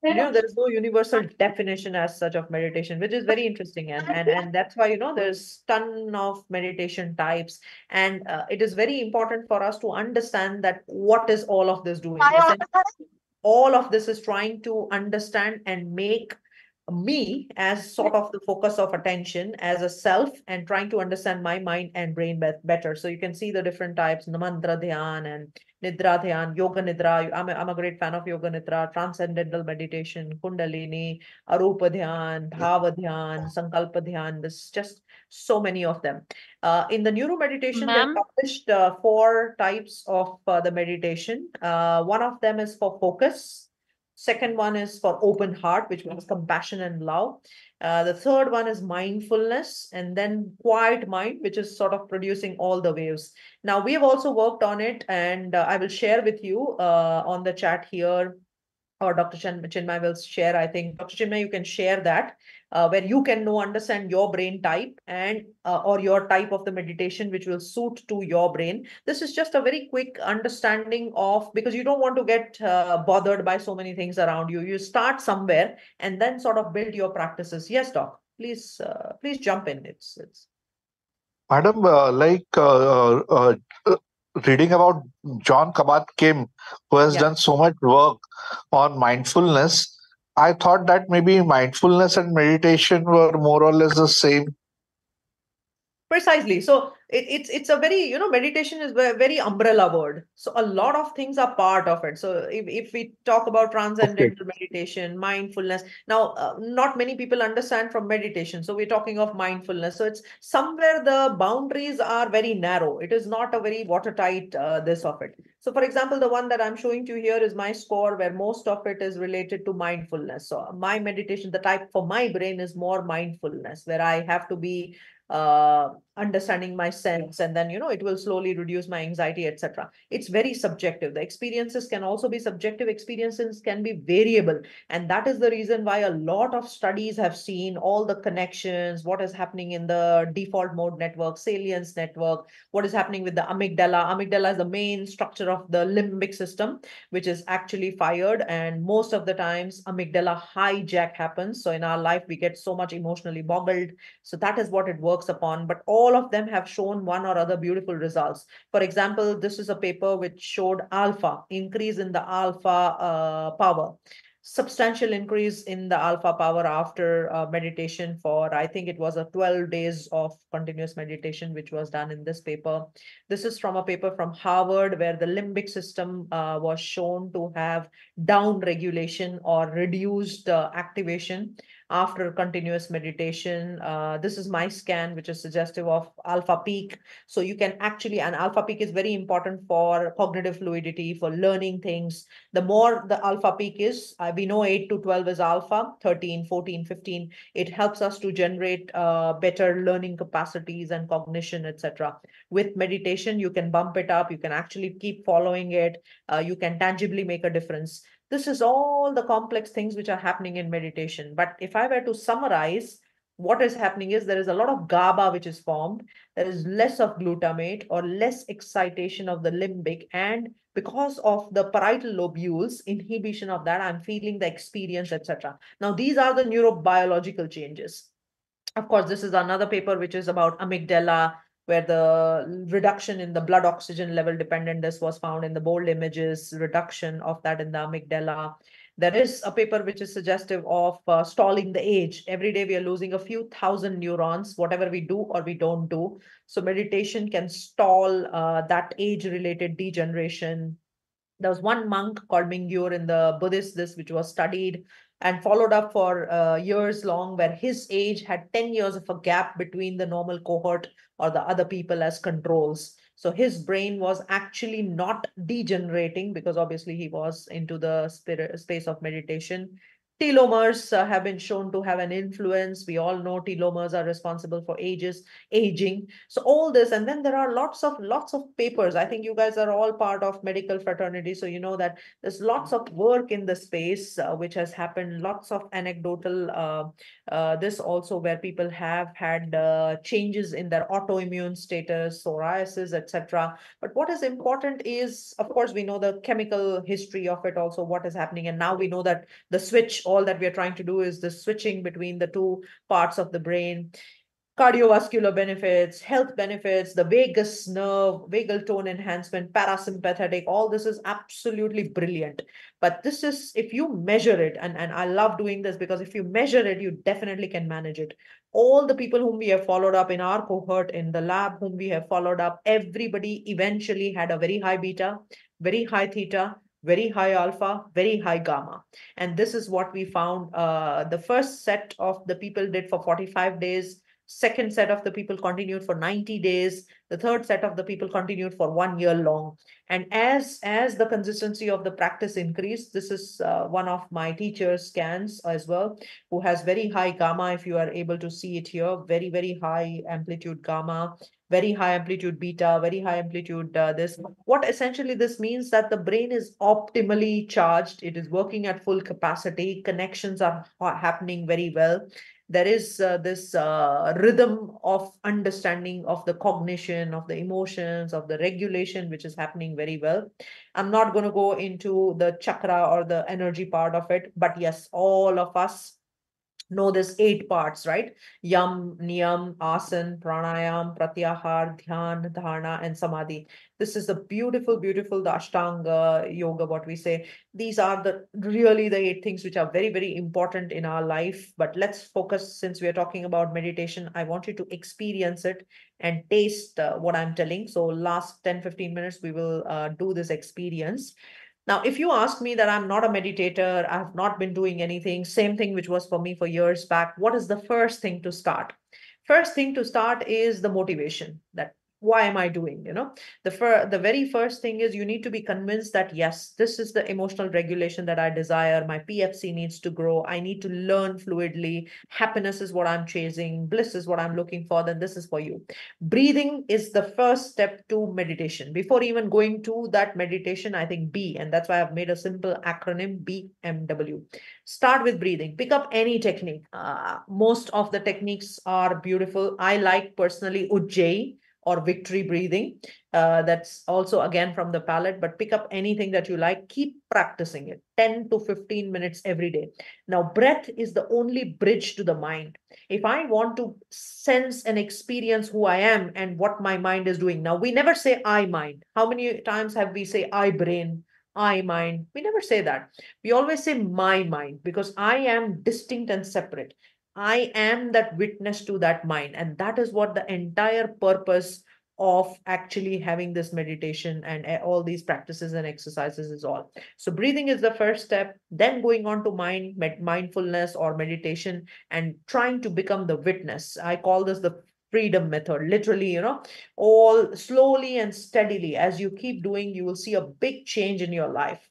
there's no universal definition as such of meditation, which is very interesting. And that's why, there's ton of meditation types. And it is very important for us to understand that what is all of this doing? Essentially, all of this is trying to understand and make me as sort of the focus of attention as a self and trying to understand my mind and brain better. So you can see the different types, mantra dhyan and nidra dhyan, yoga nidra. I'm a great fan of yoga nidra, transcendental meditation, kundalini, arupa dhyan, bhava dhyan, sankalpa dhyan. There's just so many of them. In the neuro meditation, they published 4 types of the meditation. One of them is for focus. Second one is for open heart, which means compassion and love. The third one is mindfulness, and then quiet mind, which is sort of producing all the waves. Now, we have also worked on it, and I will share with you on the chat here, or Dr. Chinmay will share. I think, Dr. Chinmay, you can share that, where you can understand your brain type and or your type of the meditation, which will suit to your brain. This is just a very quick understanding of, because you don't want to get bothered by so many things around you. You start somewhere and then sort of build your practices. Yes, Doc, please jump in. It's Madam, reading about John Kabat-Kim, who has done so much work on mindfulness, I thought that maybe mindfulness and meditation were more or less the same. Precisely. So it's a very, meditation is a very umbrella word. So a lot of things are part of it. So if we talk about transcendental meditation, mindfulness, now not many people understand from meditation. So we're talking of mindfulness. So it's somewhere the boundaries are very narrow. It is not a very watertight this of it. So for example, the one that I'm showing to you here is my score, where most of it is related to mindfulness. So my meditation, the type for my brain is more mindfulness, where I have to be understanding my sense, and then it will slowly reduce my anxiety, etc. It's very subjective. The experiences can also be subjective. Experiences can be variable, and that is the reason why a lot of studies have seen all the connections, what is happening in the default mode network, salience network, what is happening with the amygdala. Amygdala is the main structure of the limbic system, which is actually fired, and most of the times amygdala hijack happens. So in our life we get so much emotionally boggled. So that is what it works upon. But all of them have shown one or other beautiful results. For example, this is a paper which showed alpha, increase in the alpha power, substantial increase in the alpha power after meditation for, I think it was a 12 days of continuous meditation, which was done in this paper. This is from a paper from Harvard where the limbic system was shown to have down regulation or reduced activation after continuous meditation. This is my scan, which is suggestive of alpha peak. So you can actually, and alpha peak is very important for cognitive fluidity, for learning things. The more the alpha peak is, we know 8 to 12 is alpha, 13, 14, 15. It helps us to generate better learning capacities and cognition, etc. With meditation, you can bump it up. You can actually keep following it. You can tangibly make a difference. This is all the complex things which are happening in meditation. But if I were to summarize, what is happening is there is a lot of GABA which is formed. There is less of glutamate or less excitation of the limbic. And because of the parietal lobules, inhibition of that, I'm feeling the experience, etc. Now, these are the neurobiological changes. Of course, this is another paper which is about amygdala, where the reduction in the blood oxygen level dependence was found in the bold images, reduction of that in the amygdala. There is a paper which is suggestive of stalling the age. Every day we are losing a few thousand neurons, whatever we do or we don't do. So meditation can stall that age-related degeneration. There was one monk called Mingyur in the Buddhist, which was studied and followed up for years long, where his age had 10 years of a gap between the normal cohort or the other people as controls. So his brain was actually not degenerating because obviously he was into the space of meditation. Telomeres have been shown to have an influence. We all know telomeres are responsible for aging. So all this, and then there are lots of papers. I think you guys are all part of medical fraternity, so you know that there's lots of work in the space which has happened. Lots of anecdotal this also, where people have had changes in their autoimmune status, psoriasis, etc. But what is important is, of course, we know the chemical history of it also, what is happening, and now we know that the switch, all that we are trying to do is the switching between the two parts of the brain. Cardiovascular benefits, health benefits, the vagus nerve, vagal tone enhancement, parasympathetic, all this is absolutely brilliant. But this is, if you measure it, and I love doing this because if you measure it, you definitely can manage it. All the people whom we have followed up in our cohort, in the lab whom we have followed up, everybody eventually had a very high beta, very high theta, very high alpha, very high gamma. And this is what we found. The first set of the people did for 45 days. Second set of the people continued for 90 days. The third set of the people continued for 1 year long. And as the consistency of the practice increased, this is one of my teacher's scans as well, who has very high gamma. If you are able to see it here, very, very high amplitude gamma, very high amplitude beta, very high amplitude this. What essentially this means that the brain is optimally charged. It is working at full capacity. Connections are happening very well. There is this rhythm of understanding of the cognition, of the emotions, of the regulation, which is happening very well. I'm not going to go into the chakra or the energy part of it, but yes, all of us know this 8 parts, right? Yam, Niyam, Asan, Pranayam, Pratyahar, Dhyan, Dharana, and Samadhi. This is the beautiful, beautiful, the Ashtanga yoga, what we say. These are really the 8 things which are very, very important in our life. But let's focus, since we are talking about meditation, I want you to experience it and taste what I'm telling. So last 10-15 minutes, we will do this experience. Now, if you ask me that I'm not a meditator, I have not been doing anything, same thing which was for me for years back, what is the first thing to start? First thing to start is the motivation, that why am I doing? The very first thing is you need to be convinced that, yes, this is the emotional regulation that I desire. My PFC needs to grow. I need to learn fluidly. Happiness is what I'm chasing. Bliss is what I'm looking for. Then this is for you. Breathing is the first step to meditation. Before even going to that meditation, I think B, and that's why I've made a simple acronym, BMW. Start with breathing. Pick up any technique. Most of the techniques are beautiful. I like personally Ujjayi or victory breathing. That's also again from the palette, but pick up anything that you like. Keep practicing it 10 to 15 minutes every day. Now, breath is the only bridge to the mind. If I want to sense and experience who I am and what my mind is doing. Now, we never say I mind. How many times have we say I brain, I mind? We never say that. We always say my mind, because I am distinct and separate. I am that witness to that mind. And that is what the entire purpose of actually having this meditation and all these practices and exercises is all. So breathing is the first step, then going on to mindfulness or meditation and trying to become the witness. I call this the freedom method. Literally, all slowly and steadily, as you keep doing, you will see a big change in your life.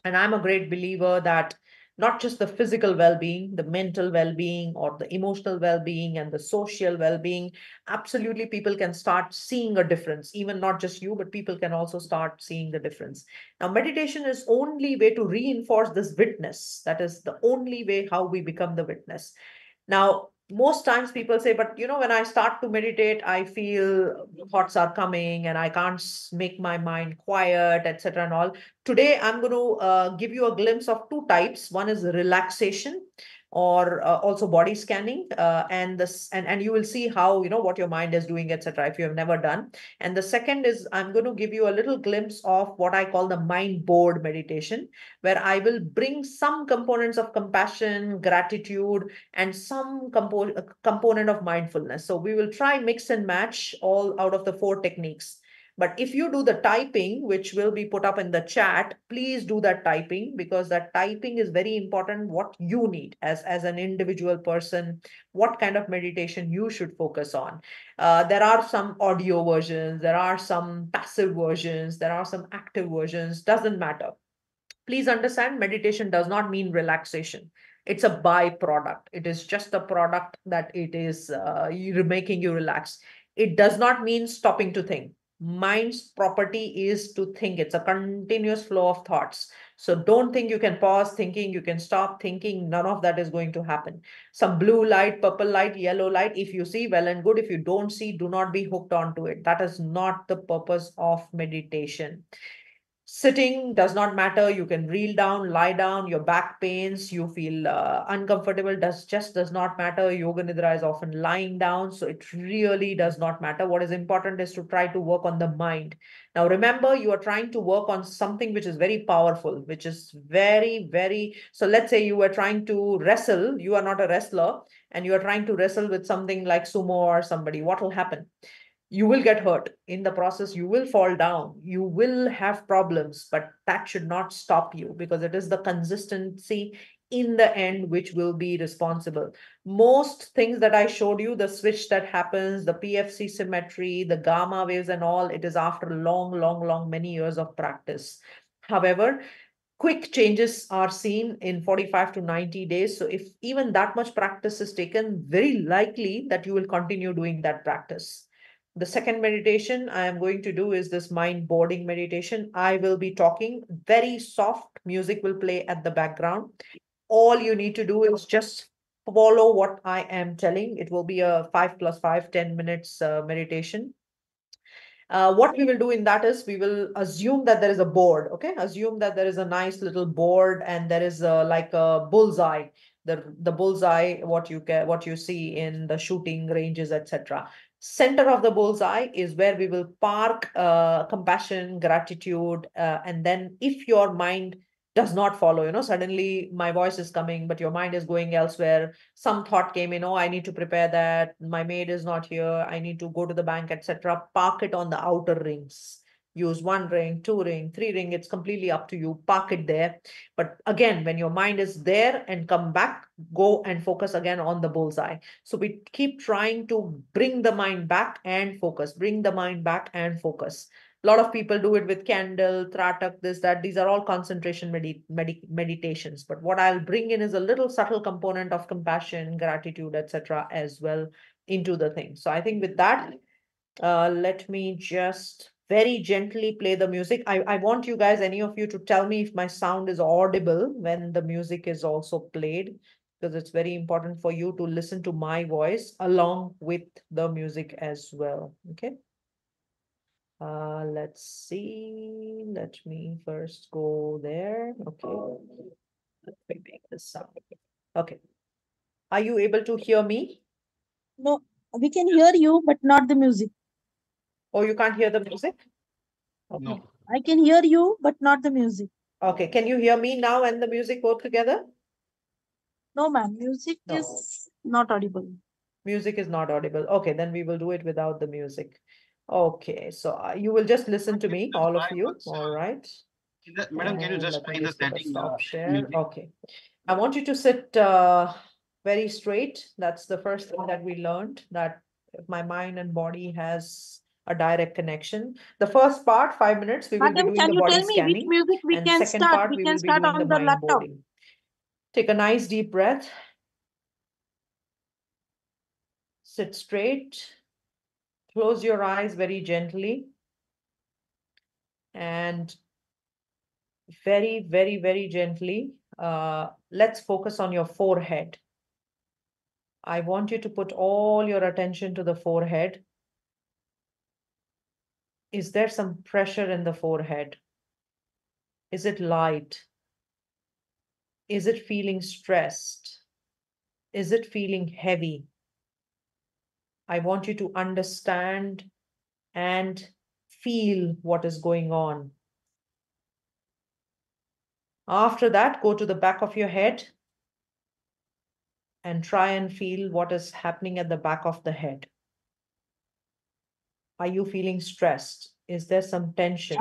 And I'm a great believer that not just the physical well-being, the mental well-being, or the emotional well-being and the social well-being, absolutely people can start seeing a difference. Even not just you, but people can also start seeing the difference. Now, meditation is only way to reinforce this witness. That is the only way how we become the witness. Now, most times people say, but when I start to meditate, I feel thoughts are coming and I can't make my mind quiet, etc. and all. Today, I'm going to give you a glimpse of two types. One is relaxation, or also body scanning, and you will see how what your mind is doing, etc. if you have never done. And the second is I'm going to give you a little glimpse of what I call the mind board meditation, where I will bring some components of compassion, gratitude, and some component of mindfulness. So we will try mix and match all out of the 4 techniques. But if you do the typing, which will be put up in the chat, please do that typing, because that typing is very important. What you need as an individual person, what kind of meditation you should focus on. There are some audio versions, there are some passive versions, there are some active versions, doesn't matter. Please understand, meditation does not mean relaxation. It's a byproduct. It is just a product that it is making you relax. It does not mean stopping to think. Mind's property is to think. It's a continuous flow of thoughts. So don't think you can pause thinking, you can stop thinking. None of that is going to happen. Some blue light, purple light, yellow light, if you see, well and good. If you don't see, do not be hooked onto it. That is not the purpose of meditation. Sitting does not matter. You can reel down, lie down, your back pains, you feel uncomfortable, does not matter. Yoga Nidra is often lying down, so it really does not matter. What is important is to try to work on the mind. Now, remember, you are trying to work on something which is very powerful, which is very, very, so let's say you were trying to wrestle, you are not a wrestler, and you are trying to wrestle with something like sumo or somebody. What will happen? You will get hurt in the process. You will fall down. You will have problems, but that should not stop you, because it is the consistency in the end which will be responsible. Most things that I showed you, the switch that happens, the PFC symmetry, the gamma waves and all, it is after long, many years of practice. However, quick changes are seen in 45 to 90 days. So if even that much practice is taken, very likely that you will continue doing that practice. The second meditation I am going to do is this mind boarding meditation. I will be talking, very soft music will play at the background. All you need to do is just follow what I am telling. It will be a 5 plus 5, 10 minutes meditation. What we will do in that is we will assume that there is a board. Okay, assume that there is a nice little board and there is like a bullseye. The bullseye, what you see in the shooting ranges, etc. Center of the bullseye is where we will park compassion, gratitude, and then if your mind does not follow, suddenly my voice is coming, but your mind is going elsewhere. Some thought came in, oh, I need to prepare that. My maid is not here. I need to go to the bank, etc. Park it on the outer rings. use 1 ring, 2 ring, 3 ring. It's completely up to you. Park it there. But again, when your mind is there and come back, go and focus again on the bullseye. So we keep trying to bring the mind back and focus, bring the mind back and focus. A lot of people do it with candle, tratak, this, that. These are all concentration meditations. But what I'll bring in is a little subtle component of compassion, gratitude, etc. as well into the thing. So I think with that, let me just very gently play the music. I want you guys, any of you, to tell me if my sound is audible when the music is also played, because it's very important for you to listen to my voice along with the music as well. Okay. Let's see. Let me first go there. Okay. Let me make this sound. Okay. Are you able to hear me? No, we can hear you, but not the music. Oh, you can't hear the music? Okay. No. I can hear you, but not the music. Okay. Can you hear me now and the music both together? No, ma'am. Music No. is not audible. Music is not audible. Okay, then we will do it without the music. Okay, so you will just listen to me, all of you. All right. Madam, can you And just let me try the just put a setting? stop share. Music? Okay. I want you to sit very straight. That's the first thing that we learned, that my mind and body has a direct connection. The first part, 5 minutes, we will be Madam, doing can the you body tell me which scanning. music we And can second start? part, We we can will be start doing the on the mind laptop. boarding. Take a nice deep breath. Sit straight. Close your eyes very gently. And very, very, very gently, let's focus on your forehead. I want you to put all your attention to the forehead. Is there some pressure in the forehead? Is it light? Is it feeling stressed? Is it feeling heavy? I want you to understand and feel what is going on. After that, go to the back of your head and try and feel what is happening at the back of the head. Are you feeling stressed? Is there some tension?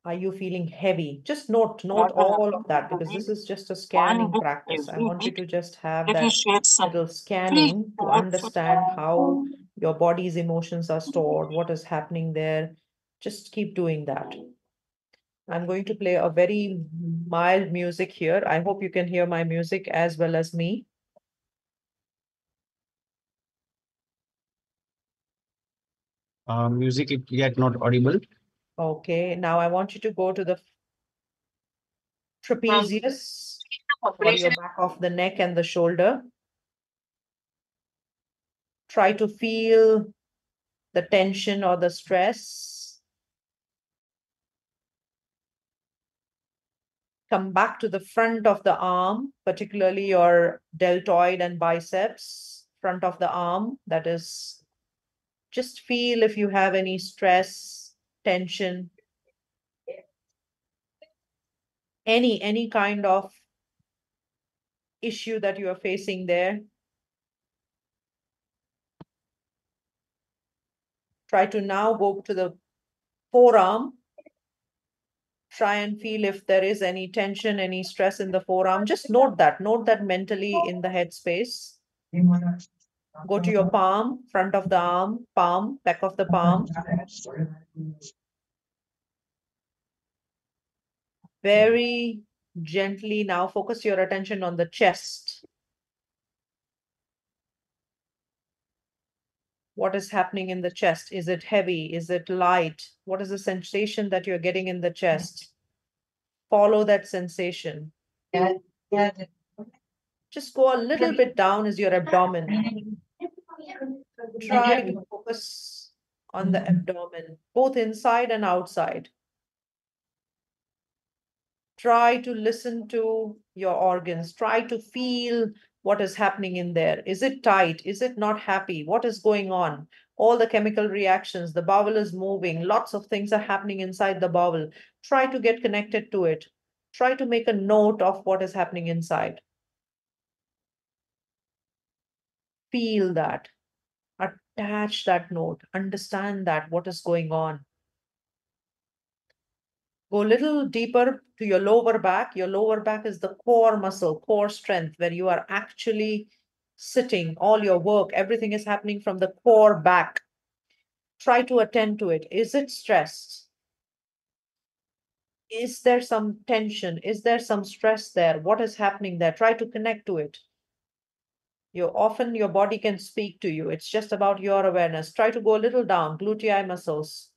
Are you feeling heavy? Just note all of that, because this is just a scanning practice. I want you to just have that little scanning to understand how your body's emotions are stored, what is happening there. Just keep doing that. I'm going to play a very mild music here. I hope you can hear my music as well as me. Music is yet not audible. Okay, now I want you to go to the trapezius, or your back of the neck and the shoulder. Try to feel the tension or the stress. Come back to the front of the arm, particularly your deltoid and biceps, front of the arm. That is, just feel if you have any stress, tension, any kind of issue that you are facing there. Try to now go to the forearm. Try and feel if there is any tension, any stress in the forearm. Just note that mentally in the headspace. Go to your palm, front of the arm, palm, back of the palm. Very gently now focus your attention on the chest. What is happening in the chest? Is it heavy? Is it light? What is the sensation that you're getting in the chest? Follow that sensation. Just go a little bit down is your abdomen. Try to focus on the abdomen, both inside and outside. Try to listen to your organs. Try to feel what is happening in there. Is it tight? Is it not happy? What is going on? All the chemical reactions, the bowel is moving. Lots of things are happening inside the bowel. Try to get connected to it. Try to make a note of what is happening inside. Feel that. Attach that note. Understand that what is going on. Go a little deeper to your lower back. Your lower back is the core muscle, core strength, where you are actually sitting. All your work, everything is happening from the core back. Try to attend to it. Is it stressed? Is there some tension? Is there some stress there? What is happening there? Try to connect to it. Often your body can speak to you. It's just about your awareness. Try to go a little down, gluteus muscles,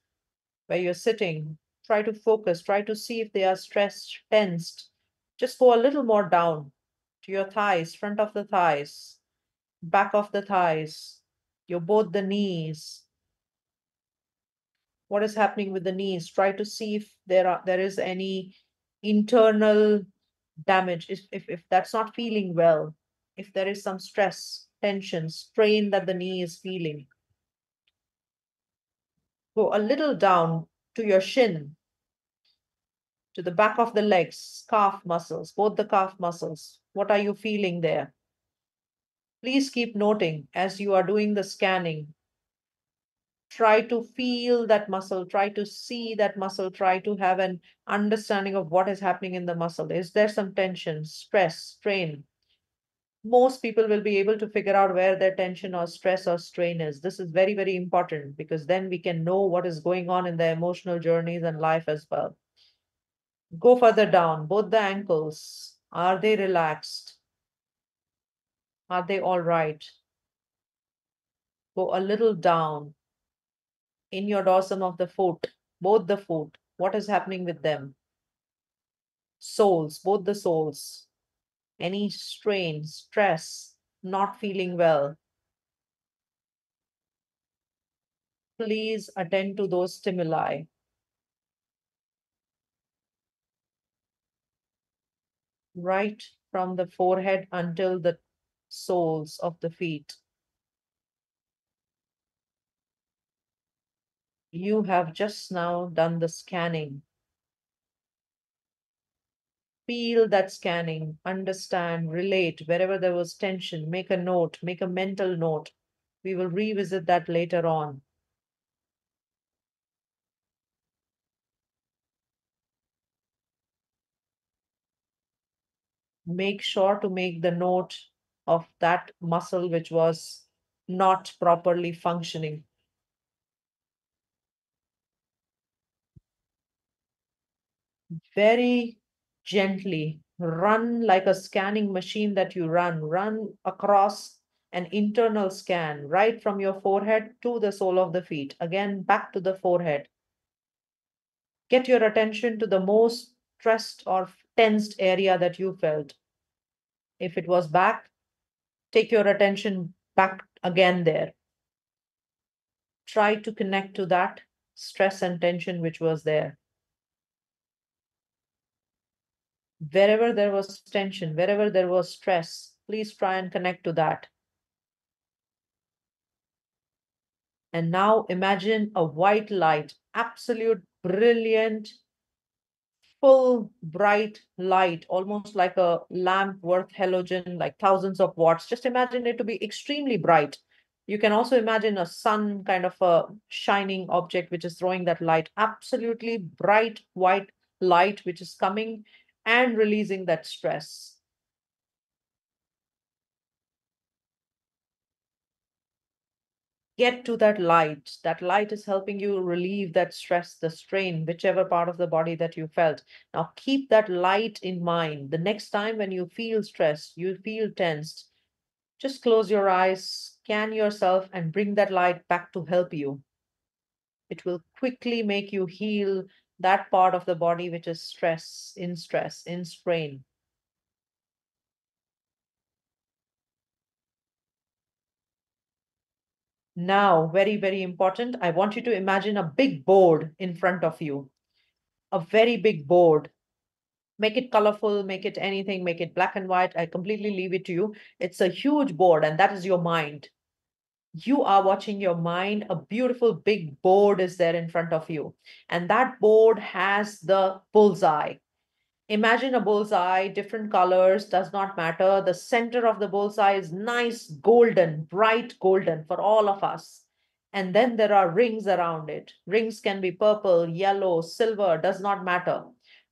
where you're sitting. Try to focus. Try to see if they are stressed, tensed. Just go a little more down to your thighs, front of the thighs, back of the thighs, both the knees. What is happening with the knees? Try to see if there is any internal damage, if that's not feeling well, if there is some stress, tension, strain that the knee is feeling. Go a little down to your shin, to the back of the legs, calf muscles, both the calf muscles. What are you feeling there? Please keep noting as you are doing the scanning. Try to feel that muscle, try to see that muscle, try to have an understanding of what is happening in the muscle. Is there some tension, stress, strain? Most people will be able to figure out where their tension or stress or strain is. This is very, very important because then we can know what is going on in their emotional journeys and life as well. Go further down, both the ankles. Are they relaxed? Are they all right? Go a little down in your dorsum of the foot, both the foot. What is happening with them? Soles, both the soles. Any strain, stress, not feeling well. Please attend to those stimuli. Right from the forehead until the soles of the feet. You have just now done the scanning. Feel that scanning, understand, relate. Wherever there was tension, make a note, make a mental note. We will revisit that later on. Make sure to make the note of that muscle which was not properly functioning. Very gently run like a scanning machine that you run across an internal scan right from your forehead to the sole of the feet. Again, back to the forehead. Get your attention to the most stressed or tensed area that you felt. If it was back, take your attention back again there. Try to connect to that stress and tension which was there. Wherever there was tension, wherever there was stress, please try and connect to that. And now imagine a white light, absolute brilliant, full bright light, almost like a lamp worth halogen, like thousands of watts. Just imagine it to be extremely bright. You can also imagine a sun, kind of a shining object which is throwing that light, absolutely bright white light which is coming and releasing that stress. Get to that light. That light is helping you relieve that stress, the strain, whichever part of the body that you felt. Now keep that light in mind. The next time when you feel stressed, you feel tensed, just close your eyes, scan yourself, and bring that light back to help you. It will quickly make you heal that part of the body which is stress, in strain. Now, very, very important, I want you to imagine a big board in front of you, a very big board. Make it colorful, make it anything, make it black and white. I completely leave it to you. It's a huge board, and that is your mind. You are watching your mind. A beautiful big board is there in front of you, and that board has the bullseye. Imagine a bullseye, different colors, does not matter. The center of the bullseye is nice golden, bright golden for all of us. And then there are rings around it. Rings can be purple, yellow, silver, does not matter.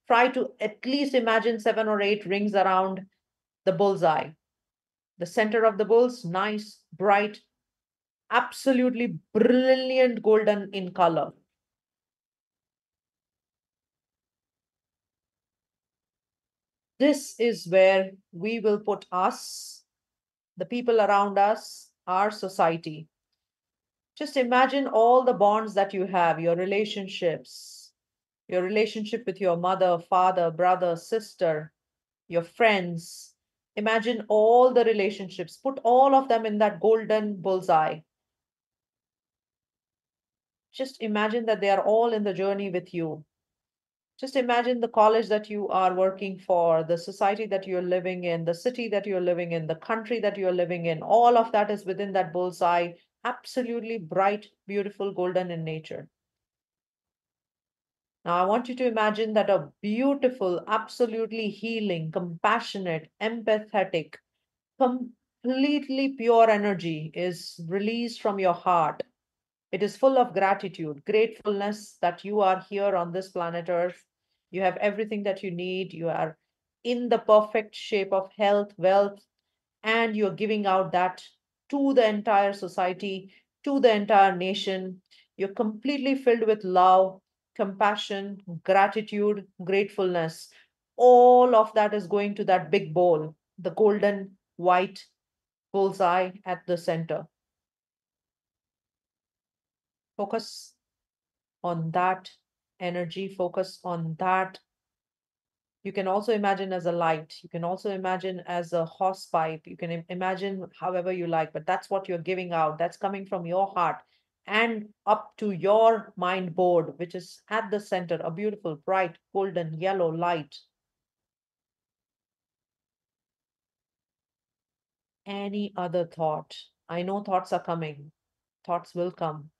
Try to at least imagine 7 or 8 rings around the bullseye. The center of the bulls, nice, bright, absolutely brilliant golden in color. This is where we will put us, the people around us, our society. Just imagine all the bonds that you have, your relationships, your relationship with your mother, father, brother, sister, your friends. Imagine all the relationships. Put all of them in that golden bullseye. Just imagine that they are all in the journey with you. Just imagine the college that you are working for, the society that you're living in, the city that you're living in, the country that you're living in. All of that is within that bullseye, absolutely bright, beautiful, golden in nature. Now, I want you to imagine that a beautiful, absolutely healing, compassionate, empathetic, completely pure energy is released from your heart. It is full of gratitude, gratefulness that you are here on this planet Earth. You have everything that you need. You are in the perfect shape of health, wealth, and you're giving out that to the entire society, to the entire nation. You're completely filled with love, compassion, gratitude, gratefulness. All of that is going to that big bowl, the golden white bullseye at the center. Focus on that energy, focus on that. You can also imagine as a light. You can also imagine as a hose pipe. You can imagine however you like, but that's what you're giving out. That's coming from your heart and up to your mind board, which is at the center, a beautiful, bright, golden, yellow light. Any other thought? I know thoughts are coming. Thoughts will come.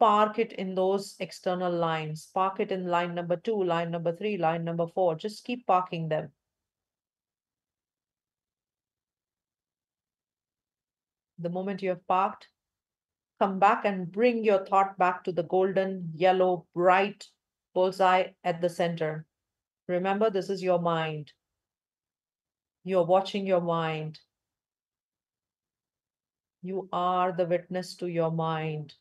Park it in those external lines. Park it in line number 2, line number 3, line number 4. Just keep parking them. The moment you have parked, come back and bring your thought back to the golden, yellow, bright bullseye at the center. Remember, this is your mind. You're watching your mind. You are the witness to your mind.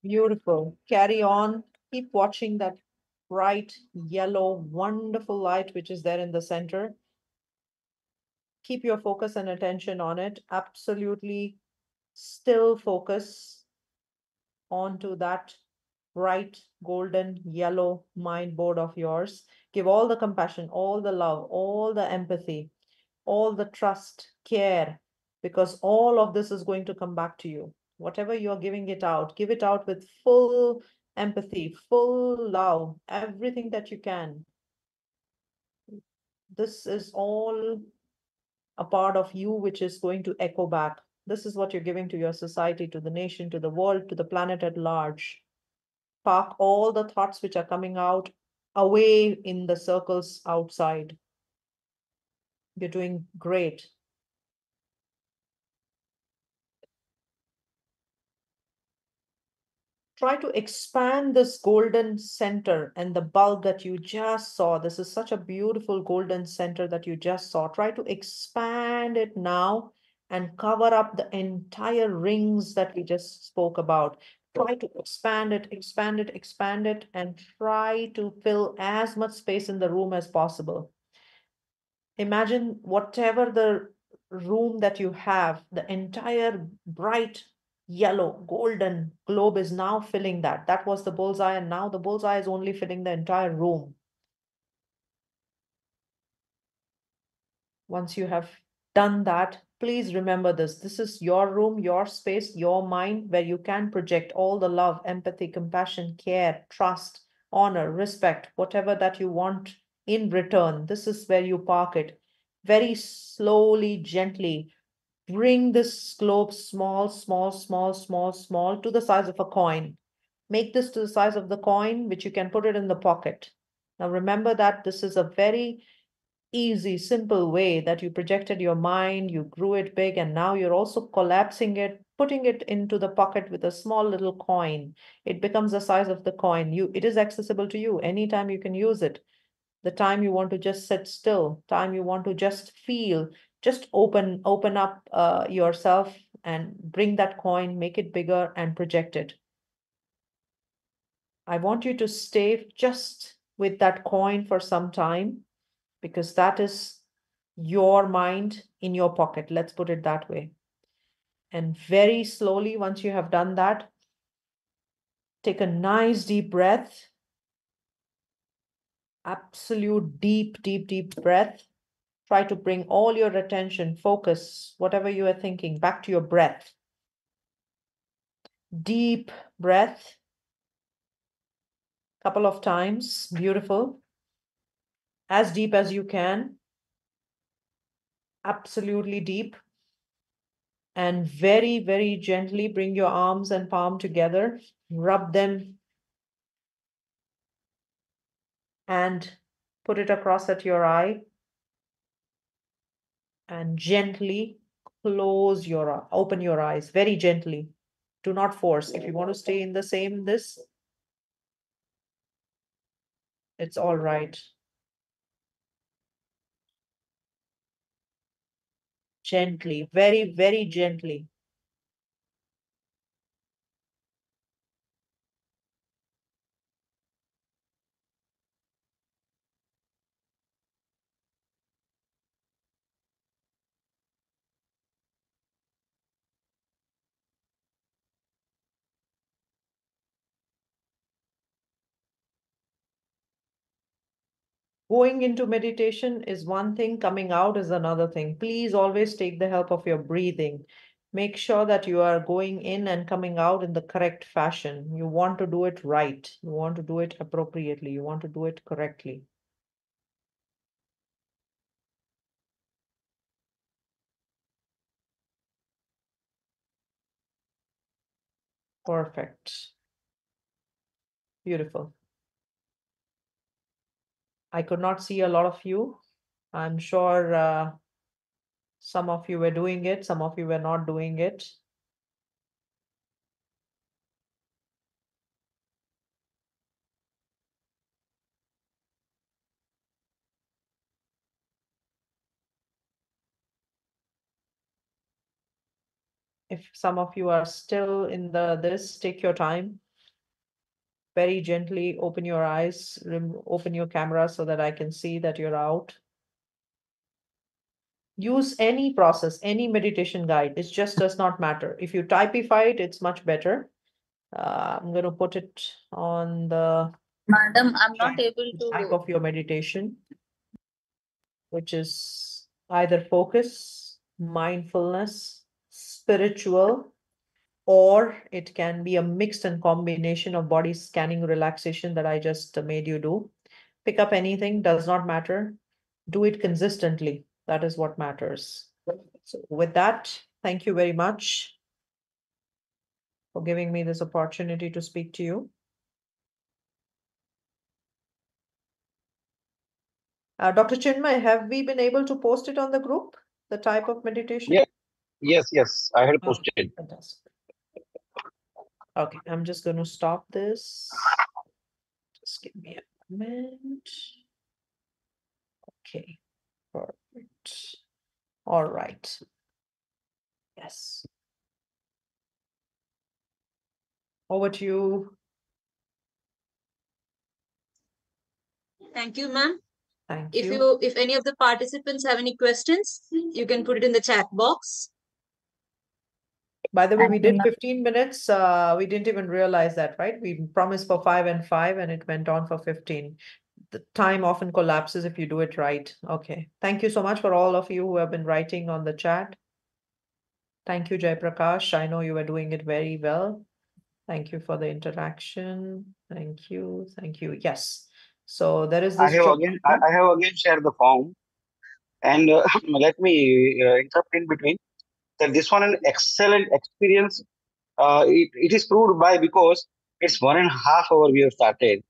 Beautiful. Carry on. Keep watching that bright, yellow, wonderful light which is there in the center. Keep your focus and attention on it. Absolutely still focus onto that bright, golden, yellow mind board of yours. Give all the compassion, all the love, all the empathy, all the trust, care, because all of this is going to come back to you. Whatever you're giving it out, give it out with full empathy, full love, everything that you can. This is all a part of you which is going to echo back. This is what you're giving to your society, to the nation, to the world, to the planet at large. Park all the thoughts which are coming out away in the circles outside. You're doing great. Try to expand this golden center and the bulb that you just saw. This is such a beautiful golden center that you just saw. Try to expand it now and cover up the entire rings that we just spoke about. Try to expand it, expand it, expand it, and try to fill as much space in the room as possible. Imagine whatever the room that you have, the entire bright yellow, golden globe is now filling that. That was the bullseye, and now the bullseye is only filling the entire room. Once you have done that, please remember this. This is your room, your space, your mind, where you can project all the love, empathy, compassion, care, trust, honor, respect, whatever that you want in return. This is where you park it. Very slowly, gently, bring this globe small, small, small, small, small to the size of a coin. Make this to the size of the coin, which you can put it in the pocket. Now remember that this is a very easy, simple way that you projected your mind, you grew it big, and now you're also collapsing it, putting it into the pocket with a small little coin. It becomes the size of the coin. It is accessible to you. Anytime you can use it. The time you want to just sit still, time you want to just feel, just open up yourself and bring that coin, make it bigger and project it. I want you to stay just with that coin for some time, because that is your mind in your pocket. Let's put it that way. And very slowly, once you have done that, take a nice deep breath. Absolute deep, deep, deep breath. Try to bring all your attention, focus, whatever you are thinking, back to your breath. Deep breath. Couple of times. Beautiful. As deep as you can. Absolutely deep. And very, very gently bring your arms and palm together. Rub them. And put it across at your eye. And gently open your eyes very gently. Do not force. If you want to stay in the same it's all right. Gently, very, very gently. Going into meditation is one thing, coming out is another thing. Please always take the help of your breathing. Make sure that you are going in and coming out in the correct fashion. You want to do it right. You want to do it appropriately. You want to do it correctly. Perfect. Beautiful. I could not see a lot of you. I'm sure some of you were doing it, some of you were not doing it. If some of you are still in this, take your time. Very gently open your eyes, open your camera so that I can see that you're out. Use any process, any meditation guide. It just does not matter. If you typify it, it's much better. I'm going to put it on the Madam, I'm not able type to. of your meditation, which is either focus, mindfulness, spiritual, or it can be a mixed and combination of body scanning relaxation that I just made you do. Pick up anything, does not matter. Do it consistently. That is what matters. So with that, Thank you very much for giving me this opportunity to speak to you. Dr. Chinmay, have we been able to post it on the group, the type of meditation? Yeah. Yes. I had posted. Fantastic. Okay, I'm just going to stop this. Just give me a moment. Okay, perfect. All right. Yes. Over to you. Thank you, ma'am. Thank If you. if any of the participants have any questions, you can put it in the chat box. By the way, we Thank you, did ma'am. 15 minutes. We didn't even realize that, right? We promised for 5 and 5 and it went on for 15. The time often collapses if you do it right. Okay. Thank you so much for all of you who have been writing on the chat. Thank you, Jai Prakash. I know you were doing it very well. Thank you for the interaction. Thank you. Thank you. Yes. So there is I this. have again shared the form, and let me interrupt in between. That this one an excellent experience. It is proved by because it's 1.5 hour we have started,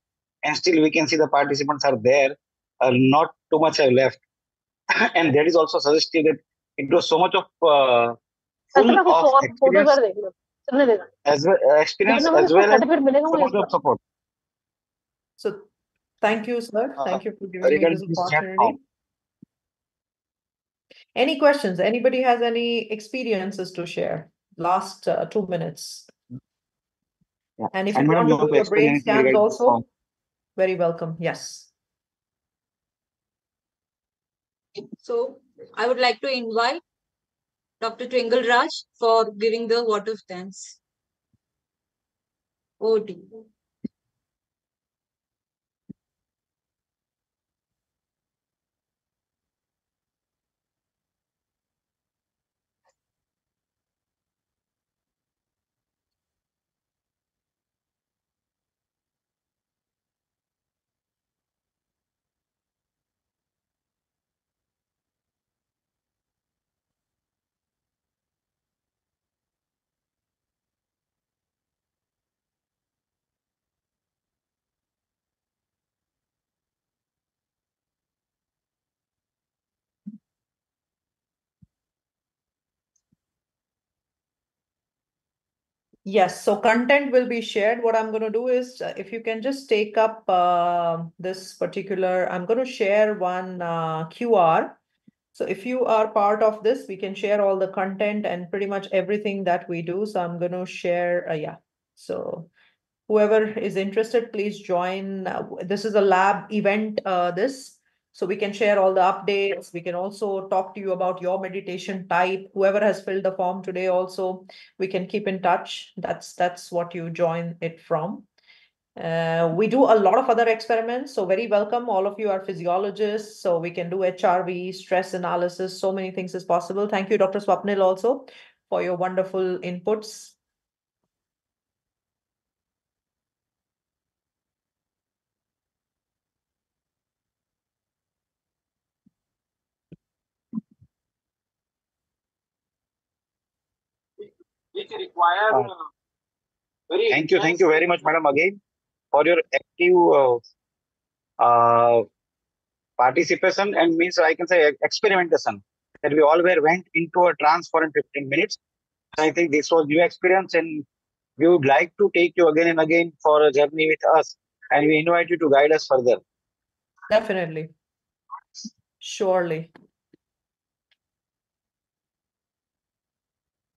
and still we can see the participants are there. Not too much have left, and that is also suggestive that it was so much of full of experience as well as so much of support. So thank you, sir. Thank you for giving me Regarding this this chat opportunity. form. Any questions? Anybody has any experiences to share? Last 2 minutes. Yeah. And if And you madam, want to do to your explain brain anything scans regarding this also, form. very welcome. Yes. So I would like to invite Dr. Twinkle Raj for giving the vote of thanks. Over to you. Yes, so content will be shared. What I'm going to do is, if you can just take up this particular, I'm going to share one QR. So if you are part of this, we can share all the content and pretty much everything that we do. So I'm going to share, yeah. So whoever is interested, please join. This is a lab event, so we can share all the updates. We can also talk to you about your meditation type. Whoever has filled the form today also, we can keep in touch. That's what you join it from. We do a lot of other experiments, so very welcome. All of you are physiologists, so we can do HRV, stress analysis, so many things is possible. Thank you, Dr. Swapnil, also for your wonderful inputs. Thank you very much, madam, again for your active participation, and means I can say experimentation, that we all went into a trance for 15 minutes. I think this was new experience, and we would like to take you again and again for a journey with us, and we invite you to guide us further. Definitely. Surely.